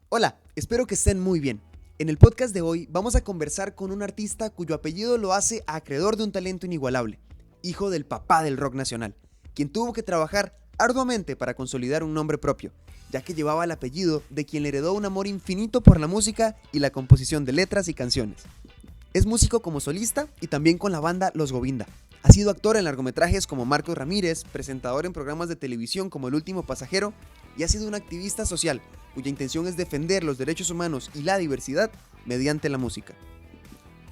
Hola, espero que estén muy bien. En el podcast de hoy vamos a conversar con un artista cuyo apellido lo hace acreedor de un talento inigualable, hijo del papá del rock nacional, quien tuvo que trabajar arduamente para consolidar un nombre propio, ya que llevaba el apellido de quien le heredó un amor infinito por la música y la composición de letras y canciones. Es músico como solista y también con la banda Los Govinda. Ha sido actor en largometrajes como Marcos Ramírez, presentador en programas de televisión como El Último Pasajero y ha sido un activista social cuya intención es defender los derechos humanos y la diversidad mediante la música.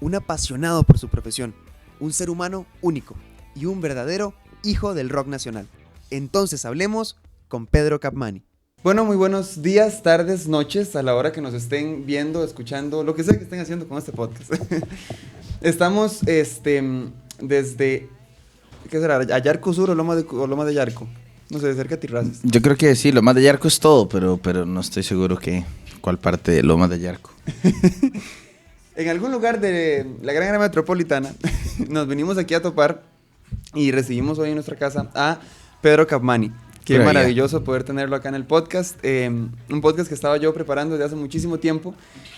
Un apasionado por su profesión, un ser humano único y un verdadero hijo del rock nacional. Entonces hablemos con Pedro Capmany. Bueno, muy buenos días, tardes, noches, a la hora que nos estén viendo, escuchando, lo que sea que estén haciendo con este podcast. Estamos, desde, ¿qué será? ¿Ayarco Sur o Loma de Yarco? No sé, cerca de Tirrazas. Yo creo que sí, Lomas de Yarco es todo, pero no estoy seguro cuál parte de Lomas de Yarco. En algún lugar de la gran área metropolitana, nos venimos aquí a topar y recibimos hoy en nuestra casa a Pedro Capmany. Qué Pero maravilloso poder tenerlo acá en el podcast. Un podcast que estaba yo preparando desde hace muchísimo tiempo,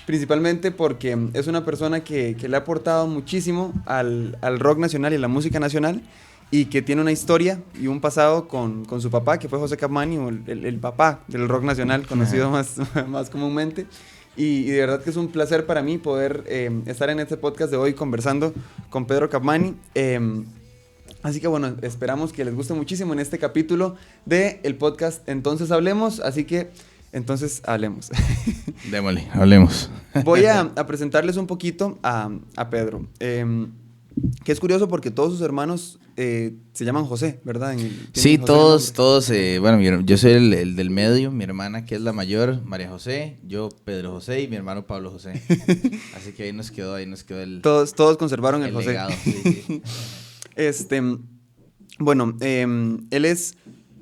principalmente porque es una persona que le ha aportado muchísimo al rock nacional y a la música nacional y que tiene una historia y un pasado con su papá, que fue José Capmany, o el papá del rock nacional, conocido más comúnmente. Y de verdad que es un placer para mí poder estar en este podcast de hoy conversando con Pedro Capmany. Así que bueno, esperamos que les guste muchísimo en este capítulo del podcast Entonces Hablemos. Démosle, hablemos. Voy a presentarles un poquito a Pedro, que es curioso porque todos sus hermanos se llaman José, ¿verdad? Sí, Tienen José en el nombre. todos, bueno, yo soy el del medio, mi hermana que es la mayor, María José, yo Pedro José y mi hermano Pablo José. Así que ahí nos quedó Todos conservaron el el José. legado. Sí. Este, bueno, él es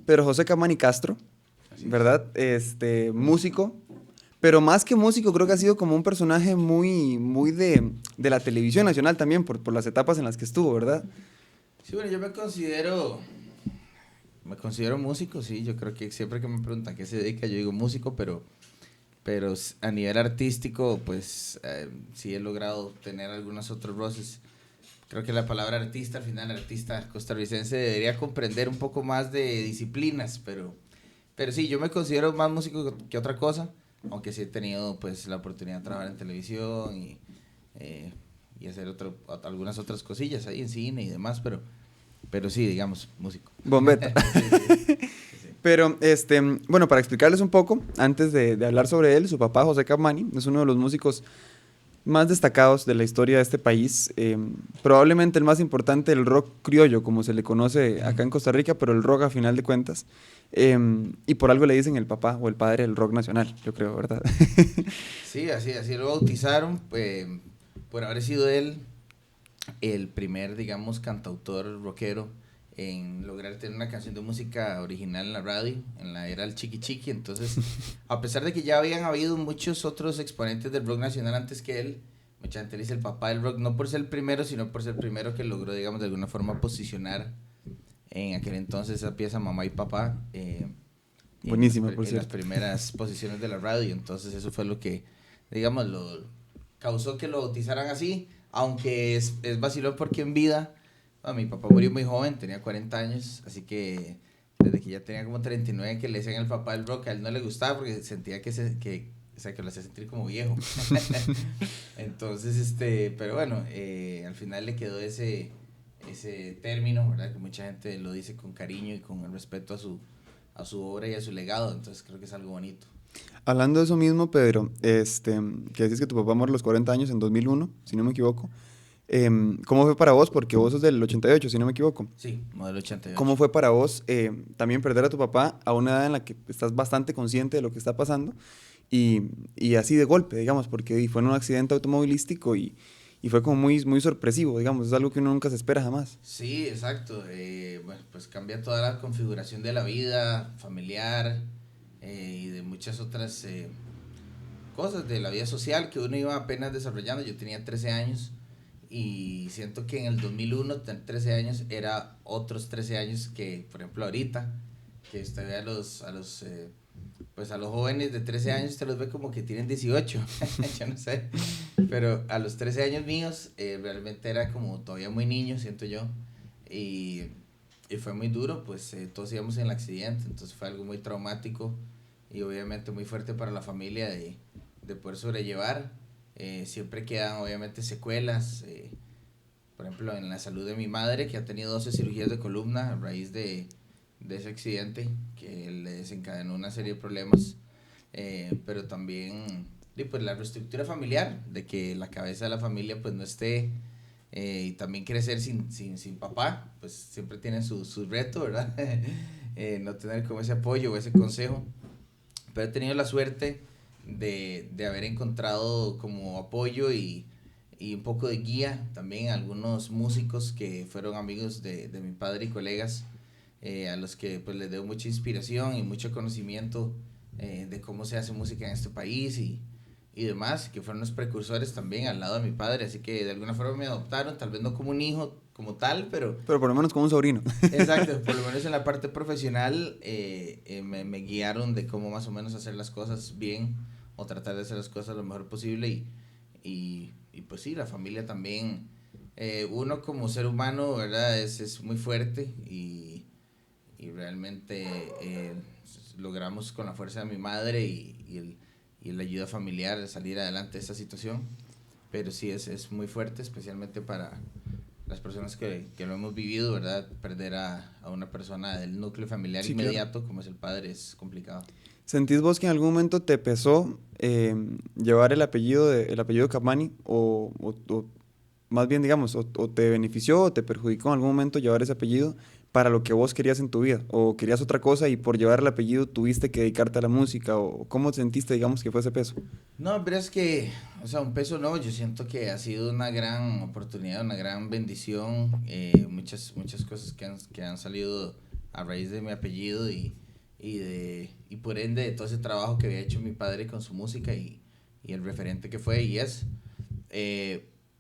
Pedro José Capmany Castro, ¿verdad? Músico, pero más que músico creo que ha sido como un personaje muy de la televisión nacional también por las etapas en las que estuvo, ¿verdad? Sí, bueno, yo me considero músico, sí, yo creo que siempre que me preguntan a qué se dedica, yo digo músico, pero a nivel artístico, pues sí he logrado tener algunos otros roces. Creo que la palabra artista, al final, artista costarricense debería comprender un poco más de disciplinas, pero sí, yo me considero más músico que otra cosa, aunque sí he tenido pues la oportunidad de trabajar en televisión y hacer algunas otras cosillas ahí en cine y demás, pero sí, digamos, músico. Bombeta. Sí. Pero, bueno, para explicarles un poco, antes de hablar sobre él, su papá, José Capmany, es uno de los músicos más destacados de la historia de este país, probablemente el más importante del rock criollo, como se le conoce acá en Costa Rica, pero el rock a final de cuentas, y por algo le dicen el papá o el padre del rock nacional, yo creo, ¿verdad? Sí, así lo bautizaron, por haber sido él el primer, digamos, cantautor rockero en lograr tener una canción de música original en la radio, en la era del chiqui chiqui. Entonces, a pesar de que ya habían habido muchos otros exponentes del rock nacional antes que él, mucha gente le dice el papá del rock, no por ser el primero, sino por ser el primero que logró, digamos, de alguna forma posicionar en aquel entonces esa pieza Mamá y Papá Buenísima, por en las cierto. primeras posiciones de la radio. Entonces eso fue lo que, digamos, lo causó que lo bautizaran así, aunque es vacilón porque en vida, bueno, mi papá murió muy joven, tenía 40 años, así que desde que ya tenía como 39 que le decían el papá del rock, a él no le gustaba porque sentía o sea, que lo hacía sentir como viejo. Entonces, pero bueno, al final le quedó ese término, ¿verdad? Que mucha gente lo dice con cariño y con el respeto a su obra y a su legado, entonces creo que es algo bonito. Hablando de eso mismo, Pedro, que decís que tu papá murió a los 40 años en 2001, si no me equivoco. ¿Cómo fue para vos? Porque vos sos del 88, si no me equivoco. Sí, modelo 88. ¿Cómo fue para vos también perder a tu papá a una edad en la que estás bastante consciente de lo que está pasando y así de golpe, digamos, porque fue en un accidente automovilístico y fue como muy sorpresivo, digamos, es algo que uno nunca se espera jamás. Sí, exacto. Bueno, pues cambia toda la configuración de la vida familiar y de muchas otras cosas de la vida social que uno iba apenas desarrollando. Yo tenía 13 años y siento que en el 2001 tener 13 años era otros 13 años que, por ejemplo, ahorita, que estoy a los pues a los jóvenes de 13 años te los ve como que tienen 18, yo no sé, pero a los 13 años míos realmente era como todavía muy niño, siento yo, y, y fue muy duro, pues todos íbamos en el accidente, entonces fue algo muy traumático y obviamente muy fuerte para la familia de poder sobrellevar. Siempre quedan obviamente secuelas, por ejemplo en la salud de mi madre, que ha tenido 12 cirugías de columna a raíz de ese accidente que le desencadenó una serie de problemas, pero también pues la reestructura familiar, de que la cabeza de la familia pues no esté, y también crecer sin papá, pues siempre tiene su reto, ¿verdad? No tener como ese apoyo o ese consejo, pero he tenido la suerte de haber encontrado como apoyo y un poco de guía también algunos músicos que fueron amigos de mi padre y colegas, a los que pues les debo mucha inspiración y mucho conocimiento de cómo se hace música en este país y demás, que fueron los precursores también al lado de mi padre, así que de alguna forma me adoptaron, tal vez no como un hijo como tal, pero Pero por lo menos como un sobrino. exacto, por lo menos en la parte profesional me guiaron de cómo más o menos hacer las cosas bien o tratar de hacer las cosas lo mejor posible y pues sí, la familia también, uno como ser humano, ¿verdad? Es muy fuerte y realmente logramos con la fuerza de mi madre y la ayuda familiar salir adelante de esta situación, pero sí es muy fuerte, especialmente para las personas que lo hemos vivido, ¿verdad? Perder a una persona del núcleo familiar Sí, inmediato, como es el padre, es complicado. ¿Sentís vos que en algún momento te pesó llevar el apellido Capmany o más bien digamos, o te benefició o te perjudicó en algún momento llevar ese apellido para lo que vos querías en tu vida o querías otra cosa y por llevar el apellido tuviste que dedicarte a la música o cómo sentiste digamos que fue ese peso? No, pero es que, o sea, un peso no, yo siento que ha sido una gran oportunidad, una gran bendición, muchas cosas que han salido a raíz de mi apellido y por ende de todo ese trabajo que había hecho mi padre con su música y el referente que fue y es.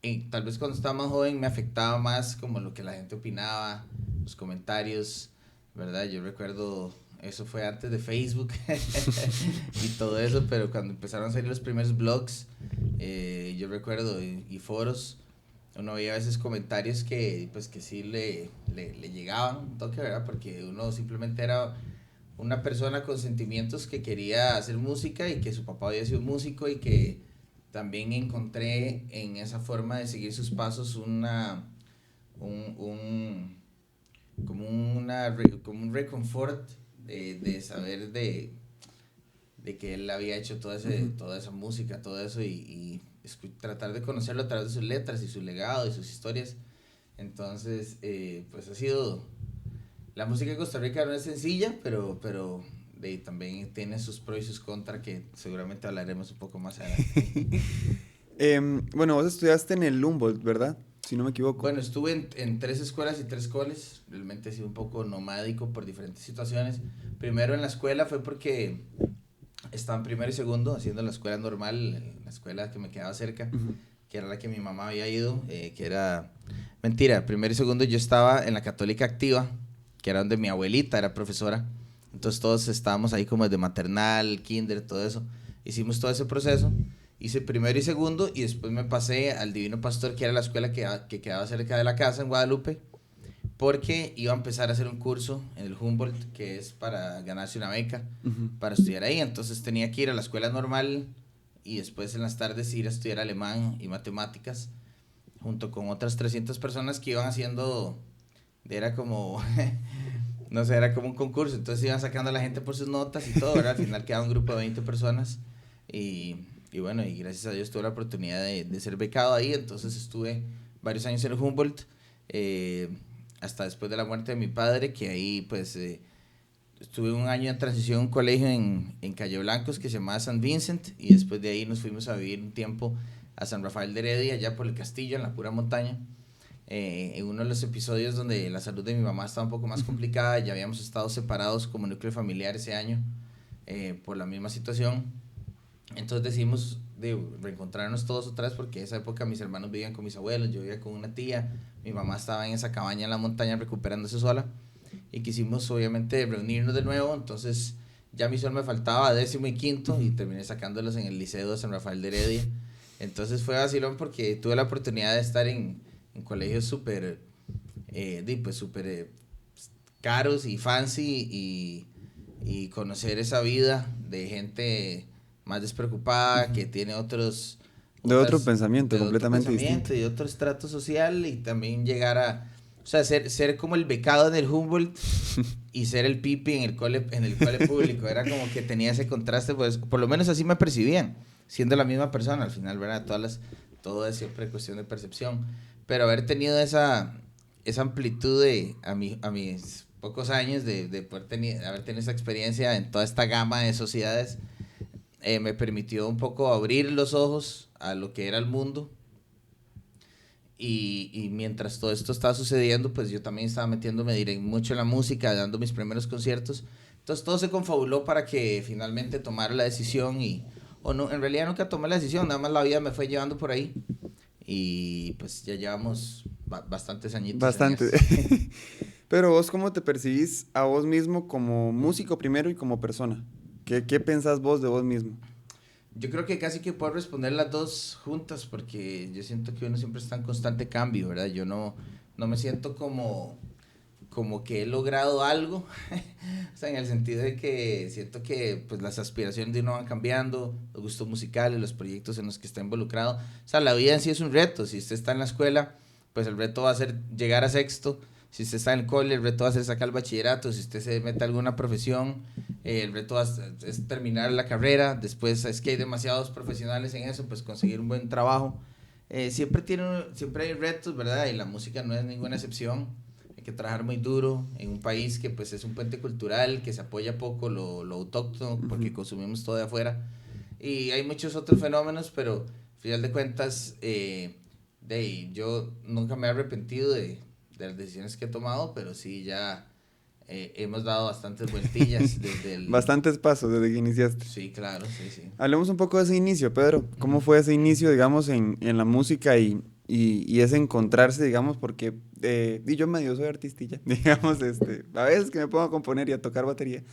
Y tal vez cuando estaba más joven me afectaba más como lo que la gente opinaba, los comentarios, ¿verdad? Yo recuerdo, eso fue antes de Facebook y todo eso, pero cuando empezaron a salir los primeros blogs, yo recuerdo, y foros, uno veía a veces comentarios que pues que sí le llegaban un toque, ¿verdad? Porque uno simplemente era una persona con sentimientos que quería hacer música y que su papá había sido músico y que también encontré en esa forma de seguir sus pasos un, un, como un reconfort de saber de que él había hecho toda esa música, todo eso tratar de conocerlo a través de sus letras y su legado y sus historias. Entonces, pues ha sido... La música de Costa Rica no es sencilla, pero también tiene sus pros y sus contras que seguramente hablaremos un poco más adelante. Bueno, vos estudiaste en el Humboldt, ¿verdad? Si no me equivoco. Bueno, estuve en 3 escuelas y 3 coles. Realmente he sido un poco nomádico por diferentes situaciones. Primero en la escuela fue porque estaba en primero y segundo haciendo la escuela normal, la escuela que me quedaba cerca, Ujú. que era la que mi mamá había ido, que era... Mentira, primero y segundo yo estaba en la Católica Activa, que era donde mi abuelita era profesora. Entonces todos estábamos ahí como desde maternal, kinder, todo eso. Hicimos todo ese proceso. Hice primero y segundo y después me pasé al Divino Pastor, que era la escuela que quedaba cerca de la casa en Guadalupe, porque iba a empezar a hacer un curso en el Humboldt, que es para ganarse una beca, Ujú. para estudiar ahí. Entonces tenía que ir a la escuela normal y después en las tardes ir a estudiar alemán y matemáticas, junto con otras 300 personas que iban haciendo, era como, no sé, era como un concurso. Entonces iban sacando a la gente por sus notas y todo, ¿verdad? Al final quedaba un grupo de 20 personas y bueno, y gracias a Dios tuve la oportunidad de ser becado ahí. Entonces estuve varios años en el Humboldt, eh, hasta después de la muerte de mi padre, que ahí pues estuve un año en transición en un colegio en Calle Blancos que se llamaba San Vincent, y después de ahí nos fuimos a vivir un tiempo a San Rafael de Heredia, allá por el Castillo, en la pura montaña. En uno de los episodios donde la salud de mi mamá estaba un poco más complicada, ya habíamos estado separados como núcleo familiar ese año, por la misma situación. Entonces decidimos de reencontrarnos todos otra vez, porque en esa época mis hermanos vivían con mis abuelos, yo vivía con una tía, mi mamá estaba en esa cabaña en la montaña recuperándose sola y quisimos obviamente reunirnos de nuevo. Entonces ya a mí solo me faltaba décimo y quinto y terminé sacándolos en el Liceo de San Rafael de Heredia. Entonces fue vacilón porque tuve la oportunidad de estar en colegios súper, pues súper caros y fancy y conocer esa vida de gente más despreocupada, que tiene de otro pensamiento completamente distinto. Y otro estrato social, y también llegar a, o sea, ser como el becado en el Humboldt y ser el pipi en el cole público. Era como que tenía ese contraste, pues por lo menos así me percibían, siendo la misma persona al final, ¿verdad? Todo es siempre cuestión de percepción, pero haber tenido esa amplitud a mis pocos años de poder haber tenido esa experiencia en toda esta gama de sociedades, me permitió un poco abrir los ojos a lo que era el mundo. Y mientras todo esto estaba sucediendo, pues yo también estaba metiéndome mucho en la música, dando mis primeros conciertos. Entonces todo se confabuló para que finalmente tomara la decisión o no, en realidad nunca tomé la decisión, nada más la vida me fue llevando por ahí. Y pues ya llevamos bastantes añitos. Bastante. Pero vos, ¿cómo te percibís a vos mismo como músico primero y como persona? ¿Qué pensás vos de vos mismo? Yo creo que casi que puedo responder las dos juntas, porque yo siento que uno siempre está en constante cambio, ¿verdad? Yo no me siento como que he logrado algo, o sea, en el sentido de que siento que pues las aspiraciones de uno van cambiando, los gustos musicales, los proyectos en los que está involucrado. O sea, la vida en sí es un reto. Si usted está en la escuela, pues el reto va a ser llegar a sexto. Si usted está en el cole, el reto va a ser sacar el bachillerato. Si usted se mete a alguna profesión, el reto es terminar la carrera. Después es que hay demasiados profesionales en eso, pues conseguir un buen trabajo. Siempre hay retos, ¿verdad? Y la música no es ninguna excepción. Hay que trabajar muy duro en un país que pues es un puente cultural, que se apoya poco lo autóctono, porque consumimos todo de afuera. Y hay muchos otros fenómenos, pero al final de cuentas, yo nunca me he arrepentido de las decisiones que he tomado, pero sí ya hemos dado bastantes vueltillas desde el... Bastantes pasos desde que iniciaste. Sí, claro, sí. Hablemos un poco de ese inicio, Pedro. ¿Cómo fue ese inicio, digamos, en la música y ese encontrarse, digamos, porque y yo medio soy artistilla, digamos, a veces que me pongo a componer y a tocar batería,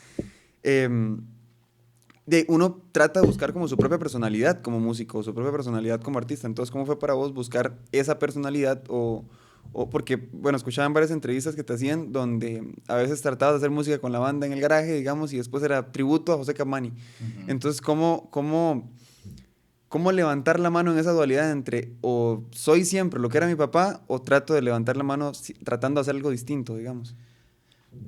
uno trata de buscar como su propia personalidad como músico, su propia personalidad como artista. Entonces, ¿cómo fue para vos buscar esa personalidad o porque, bueno, escuchaba en varias entrevistas que te hacían donde a veces tratabas de hacer música con la banda en el garaje, digamos, y después era tributo a José Camani. Uh-huh. Entonces, ¿cómo levantar la mano en esa dualidad entre o soy siempre lo que era mi papá o trato de levantar la mano tratando de hacer algo distinto, digamos?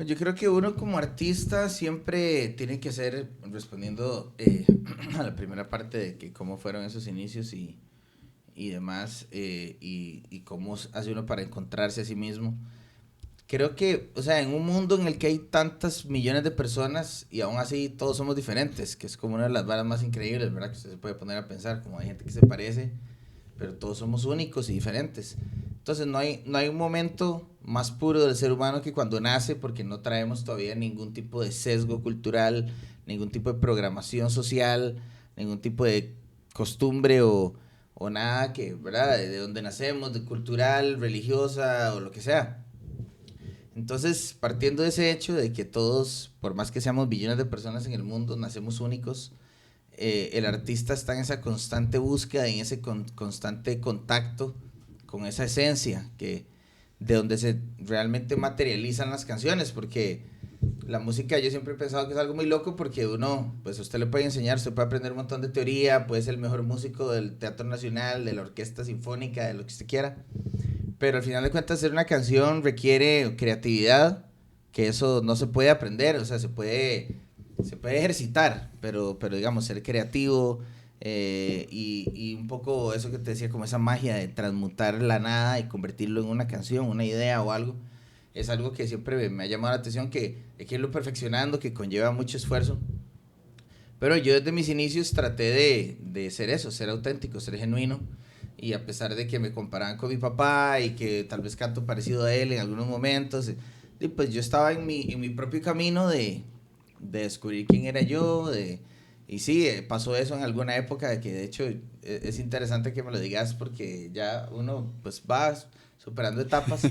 Yo creo que uno como artista siempre tiene que ser, respondiendo a la primera parte de que cómo fueron esos inicios y demás, y cómo hace uno para encontrarse a sí mismo. Creo que, o sea, en un mundo en el que hay tantas millones de personas y aún así todos somos diferentes, que es como una de las varas más increíbles, ¿verdad? Que usted se puede poner a pensar, como hay gente que se parece, pero todos somos únicos y diferentes. Entonces no hay un momento más puro del ser humano que cuando nace, porque no traemos todavía ningún tipo de sesgo cultural, ningún tipo de programación social, ningún tipo de costumbre o nada que, ¿verdad? De donde nacemos, de cultural, religiosa o lo que sea. Entonces, partiendo de ese hecho de que todos, por más que seamos billones de personas en el mundo, nacemos únicos, el artista está en esa constante búsqueda, en ese constante contacto con esa esencia de donde se realmente materializan las canciones, porque la música yo siempre he pensado que es algo muy loco, porque uno, pues usted le puede enseñar, usted puede aprender un montón de teoría, puede ser el mejor músico del Teatro Nacional, de la Orquesta Sinfónica, de lo que usted quiera, pero al final de cuentas hacer una canción requiere creatividad, que eso no se puede aprender, o sea, se puede ejercitar, pero digamos, ser creativo, y un poco eso que te decía, como esa magia de transmutar la nada y convertirlo en una canción, una idea o algo, es algo que siempre me ha llamado la atención, que hay que irlo perfeccionando, que conlleva mucho esfuerzo. Pero yo desde mis inicios traté de ser eso, ser auténtico, ser genuino, y a pesar de que me comparaban con mi papá y que tal vez canto parecido a él en algunos momentos, y pues yo estaba en mi propio camino de descubrir quién era yo, y sí, pasó eso en alguna época, que de hecho es interesante que me lo digas, porque ya uno pues va superando etapas,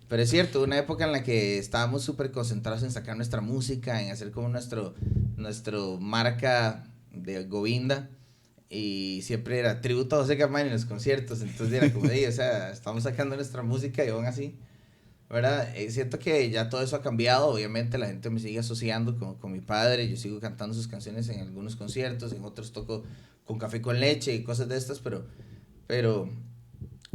pero es cierto, una época en la que estábamos súper concentrados en sacar nuestra música, en hacer como nuestro nuestro marca de Govinda, y siempre era tributo a José Capmany en los conciertos, entonces era como, o sea, estamos sacando nuestra música y aún así, ¿verdad? Siento que ya todo eso ha cambiado, obviamente la gente me sigue asociando con mi padre, yo sigo cantando sus canciones en algunos conciertos, en otros toco con café con leche y cosas de estas, pero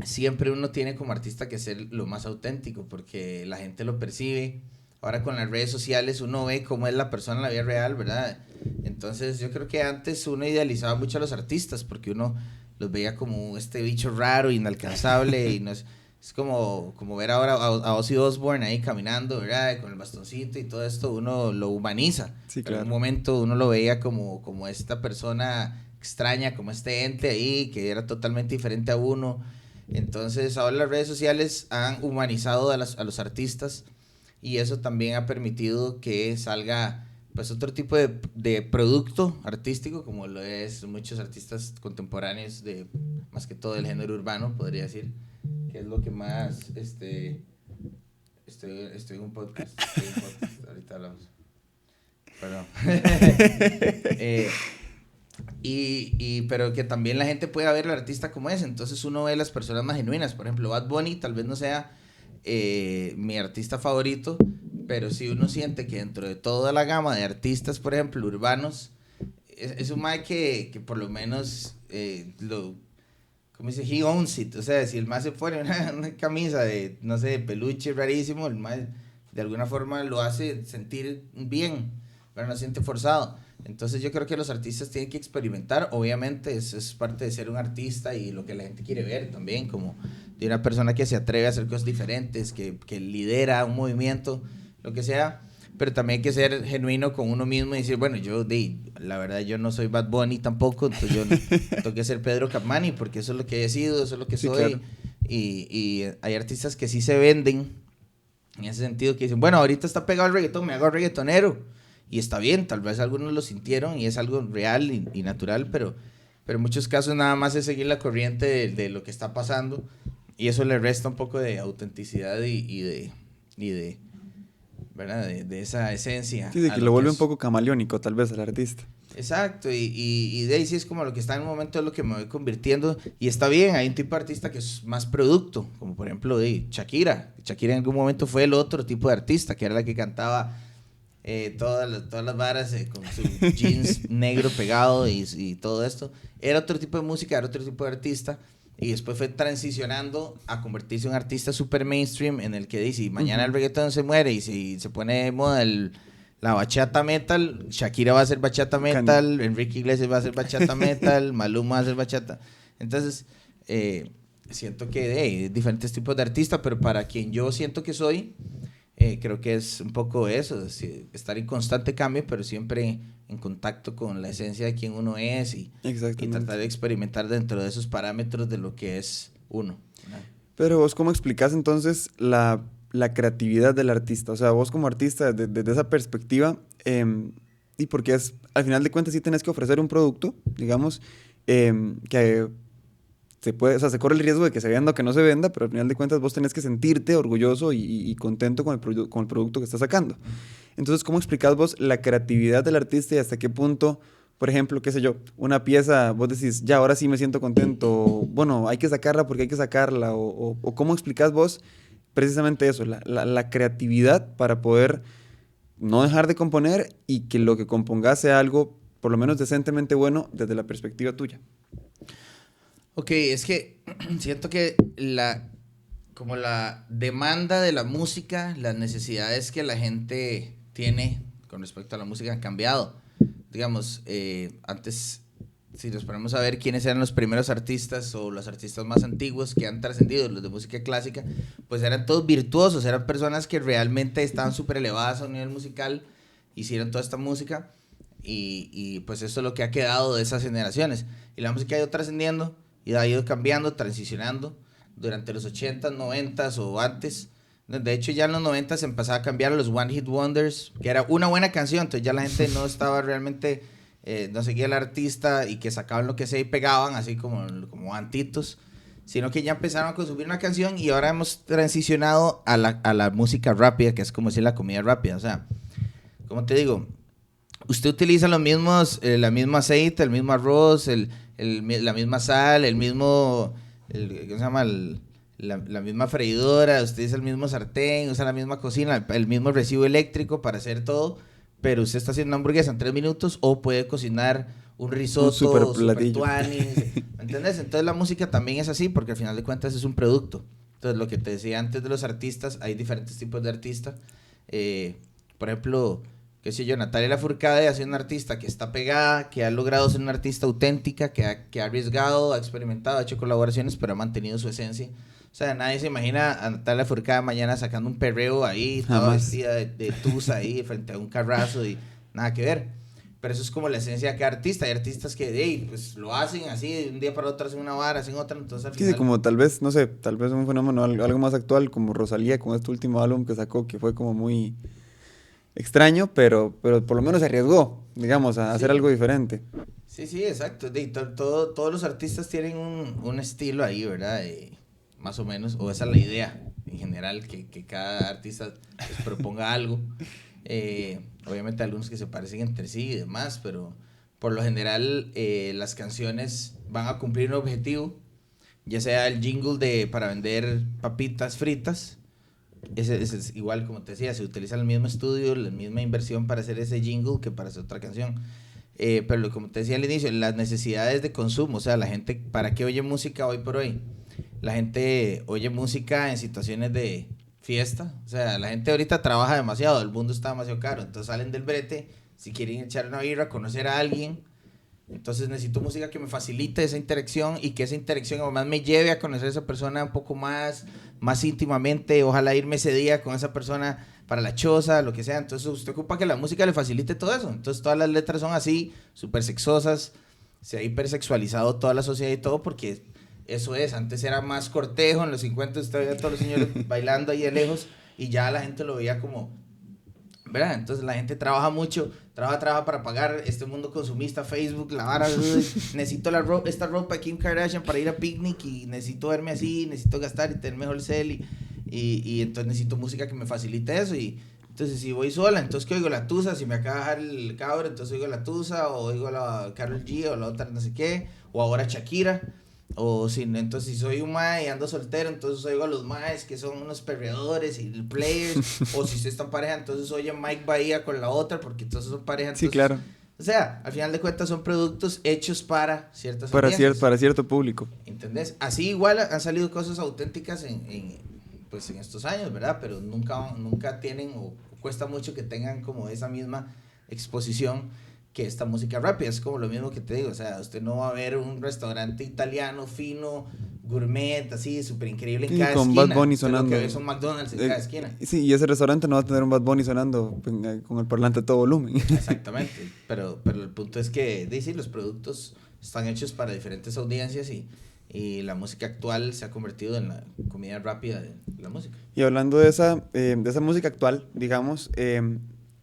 siempre uno tiene como artista que ser lo más auténtico, porque la gente lo percibe. Ahora con las redes sociales uno ve cómo es la persona en la vida real, ¿verdad? Entonces yo creo que antes uno idealizaba mucho a los artistas, porque uno los veía como este bicho raro, inalcanzable, y no es como ver ahora a Ozzy Osbourne ahí caminando, ¿verdad? Con el bastoncito y todo esto, uno lo humaniza. Sí, Pero claro. en un momento uno lo veía como esta persona extraña, como este ente ahí, que era totalmente diferente a uno. Entonces ahora las redes sociales han humanizado a los artistas, y eso también ha permitido que salga pues otro tipo de producto artístico, como lo es muchos artistas contemporáneos de más que todo el género urbano, podría decir, que es lo que más estoy en un podcast, ahorita hablamos. Perdón. Pero que también la gente pueda ver al artista como es, entonces uno ve las personas más genuinas. Por ejemplo, Bad Bunny tal vez no sea mi artista favorito, pero si uno siente que dentro de toda la gama de artistas, por ejemplo, urbanos, es un mae que por lo menos como dice, he owns it. O sea, si el mae se pone una camisa de, no sé, de peluche rarísimo, el mae de alguna forma lo hace sentir bien, pero no se siente forzado. Entonces yo creo que los artistas tienen que experimentar, obviamente eso es parte de ser un artista y lo que la gente quiere ver también, como de una persona que se atreve a hacer cosas diferentes, que lidera un movimiento, lo que sea, pero también hay que ser genuino con uno mismo y decir, bueno, la verdad yo no soy Bad Bunny tampoco, entonces yo tengo que ser Pedro Capmany porque eso es lo que he sido, eso es lo que soy, claro. y hay artistas que sí se venden en ese sentido, que dicen, bueno, ahorita está pegado el reggaetón, me hago reggaetonero. Y está bien, tal vez algunos lo sintieron y es algo real y natural, pero en muchos casos nada más es seguir la corriente de lo que está pasando, y eso le resta un poco de autenticidad y de ¿verdad? De esa esencia. Sí, de que lo vuelve un poco camaleónico tal vez al artista. Exacto, y de ahí sí es como lo que está en el momento, es lo que me voy convirtiendo, y está bien. Hay un tipo de artista que es más producto, como por ejemplo de Shakira. Shakira en algún momento fue el otro tipo de artista, que era la que cantaba todas las varas con su jeans negro pegado y todo esto. Era otro tipo de música, era otro tipo de artista, y después fue transicionando a convertirse en un artista super mainstream, en el que dice, si mañana el reggaetón se muere y si se pone de moda la bachata metal, Shakira va a hacer bachata metal, Enrique Iglesias va a hacer bachata metal, Maluma va a hacer bachata. Entonces siento que hay diferentes tipos de artistas, pero para quien yo siento que soy, creo que es un poco eso, estar en constante cambio, pero siempre en contacto con la esencia de quién uno es, y tratar de experimentar dentro de esos parámetros de lo que es uno, ¿no? Pero vos, ¿cómo explicás entonces la creatividad del artista? O sea, vos como artista, desde esa perspectiva, y porque al final de cuentas sí tenés que ofrecer un producto, digamos, que se puede, o sea, se corre el riesgo de que se venda o que no se venda, pero al final de cuentas vos tenés que sentirte orgulloso y contento con el producto que estás sacando. Entonces, ¿cómo explicás vos la creatividad del artista y hasta qué punto, por ejemplo, qué sé yo, una pieza, vos decís, ya, ahora sí me siento contento, o, bueno, hay que sacarla porque hay que sacarla, o cómo explicás vos precisamente eso, la creatividad para poder no dejar de componer y que lo que compongas sea algo por lo menos decentemente bueno desde la perspectiva tuya? Ok, es que siento que como la demanda de la música, las necesidades que la gente tiene con respecto a la música han cambiado. Digamos, antes, si nos ponemos a ver quiénes eran los primeros artistas o los artistas más antiguos que han trascendido, los de música clásica, pues eran todos virtuosos, eran personas que realmente estaban súper elevadas a un nivel musical, hicieron toda esta música, y pues eso es lo que ha quedado de esas generaciones. Y la música ha ido trascendiendo y ha ido cambiando, transicionando durante los 80s, 90s o antes. De hecho, ya en los 90s se empezaba a cambiar a los One Hit Wonders, que era una buena canción, entonces ya la gente no estaba realmente, no seguía al artista y que sacaban lo que sea y pegaban, así como antitos, sino que ya empezaron a consumir una canción, y ahora hemos transicionado a la música rápida, que es como decir la comida rápida. O sea, como te digo, usted utiliza los mismos, la misma aceite, el mismo arroz, la misma sal, ¿cómo se llama? La misma freidora, usted usa el mismo sartén, usa la misma cocina, el mismo recibo eléctrico para hacer todo, pero usted está haciendo una hamburguesa en 3 minutos o puede cocinar un risotto, super super platillo. tuanis, ¿me entiendes? Entonces la música también es así, porque al final de cuentas es un producto. Entonces lo que te decía antes de los artistas, hay diferentes tipos de artistas. Por ejemplo, qué sé yo, Natalia Lafourcade ha sido una artista que está pegada, que ha logrado ser una artista auténtica, que ha arriesgado, ha experimentado, ha hecho colaboraciones, pero ha mantenido su esencia. O sea, nadie se imagina a Natalia Lafourcade mañana sacando un perreo ahí, toda vestida de tusa ahí, frente a un carrazo y nada que ver. Pero eso es como la esencia de cada artista. Hay artistas que pues lo hacen así, de un día para otro hacen una vara, hacen otra, entonces al final... Sí, como tal vez, no sé, tal vez un fenómeno algo más actual, como Rosalía con este último álbum que sacó, que fue como muy extraño, pero por lo menos se arriesgó, digamos, a hacer algo diferente. Sí, exacto. Todos los artistas tienen un estilo ahí, ¿verdad? Más o menos, o esa es la idea en general, que cada artista pues, proponga algo. Obviamente algunos que se parecen entre sí y demás, pero por lo general las canciones van a cumplir un objetivo, ya sea el jingle para vender papitas fritas. Ese es igual, como te decía, se utiliza el mismo estudio, la misma inversión para hacer ese jingle que para hacer otra canción. Pero como te decía al inicio, las necesidades de consumo, o sea, la gente, ¿para qué oye música hoy por hoy? La gente oye música en situaciones de fiesta, o sea, la gente ahorita trabaja demasiado, el mundo está demasiado caro, entonces salen del brete, si quieren echar una birra, conocer a alguien, entonces necesito música que me facilite esa interacción y que esa interacción además me lleve a conocer a esa persona un poco más íntimamente, ojalá irme ese día con esa persona para la choza, lo que sea. Entonces usted ocupa que la música le facilite todo eso. Entonces todas las letras son así, súper sexosas, se ha hipersexualizado toda la sociedad y todo porque eso es. Antes era más cortejo, en los 50 usted veía a todos los señores bailando ahí de lejos y ya la gente lo veía como... ¿verdad? Entonces la gente trabaja mucho, trabaja para pagar este mundo consumista, Facebook, la vara, necesito esta ropa de Kim Kardashian para ir a picnic y necesito verme así, necesito gastar y tener mejor cel y entonces necesito música que me facilite eso y entonces si voy sola, entonces que oigo la tusa, si me acaba de dejar el cabro, entonces oigo la tusa o oigo la Karol G o la otra no sé qué, o ahora Shakira. O si, entonces si soy un mae y ando soltero, entonces oigo a los maes que son unos perreadores y players. O si usted está en pareja, entonces oye a Mike Bahía con la otra, porque entonces son pareja. Entonces, Sí, claro. O sea, al final de cuentas son productos hechos para ciertas audiencias. Para cierto público. ¿Entendés? Así igual han salido cosas auténticas pues en estos años, ¿verdad? Pero nunca tienen o cuesta mucho que tengan como esa misma exposición que esta música rápida. Es como lo mismo que te digo, o sea, usted no va a ver un restaurante italiano fino, gourmet, así, súper increíble en cada con esquina. Bad Bunny sonando. Lo que ves son McDonald's en cada esquina. Sí, y ese restaurante no va a tener un Bad Bunny sonando con el parlante a todo volumen. Exactamente, pero el punto es que, sí, los productos están hechos para diferentes audiencias y la música actual se ha convertido en la comida rápida de la música. Y hablando de esa música actual, digamos,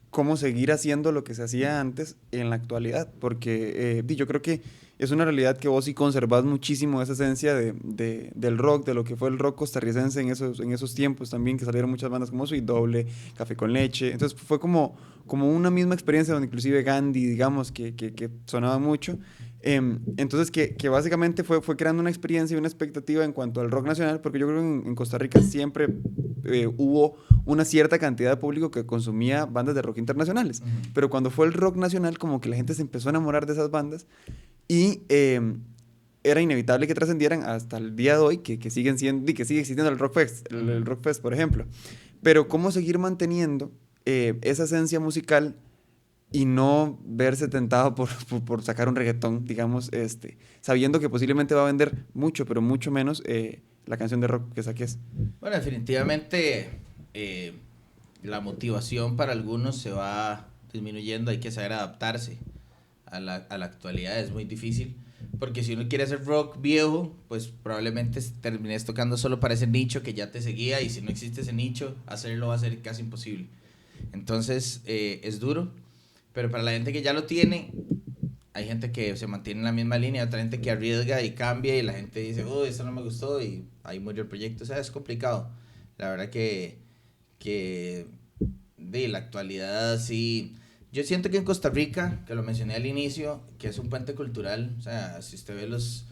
cómo seguir haciendo lo que se hacía antes en la actualidad, porque yo creo que es una realidad que vos sí conservás muchísimo esa esencia del rock, de lo que fue el rock costarricense en esos tiempos también, que salieron muchas bandas como Sweet Doble, Café con Leche, entonces fue como una misma experiencia donde inclusive Gandhi, digamos, que sonaba mucho. Entonces que básicamente fue creando una experiencia y una expectativa en cuanto al rock nacional, porque yo creo que en Costa Rica siempre hubo una cierta cantidad de público que consumía bandas de rock internacionales, pero cuando fue el rock nacional como que la gente se empezó a enamorar de esas bandas y era inevitable que trascendieran hasta el día de hoy, que siguen siendo, y que sigue existiendo el Rock Fest, el Rock Fest, por ejemplo. Pero cómo seguir manteniendo esa esencia musical y no verse tentado por sacar un reggaetón, digamos, sabiendo que posiblemente va a vender mucho, pero mucho menos la canción de rock que saques. Bueno, definitivamente la motivación para algunos se va disminuyendo, hay que saber adaptarse a la actualidad, es muy difícil, porque si uno quiere hacer rock viejo, pues probablemente termines tocando solo para ese nicho que ya te seguía, y si no existe ese nicho, hacerlo va a ser casi imposible. Entonces es duro, pero para la gente que ya lo tiene, hay gente que se mantiene en la misma línea, otra gente que arriesga y cambia y la gente dice, oh, esto no me gustó y ahí murió el proyecto. O sea, es complicado. La verdad que de la actualidad sí, Yo siento que en Costa Rica, que lo mencioné al inicio, que es un puente cultural, o sea, si usted ve los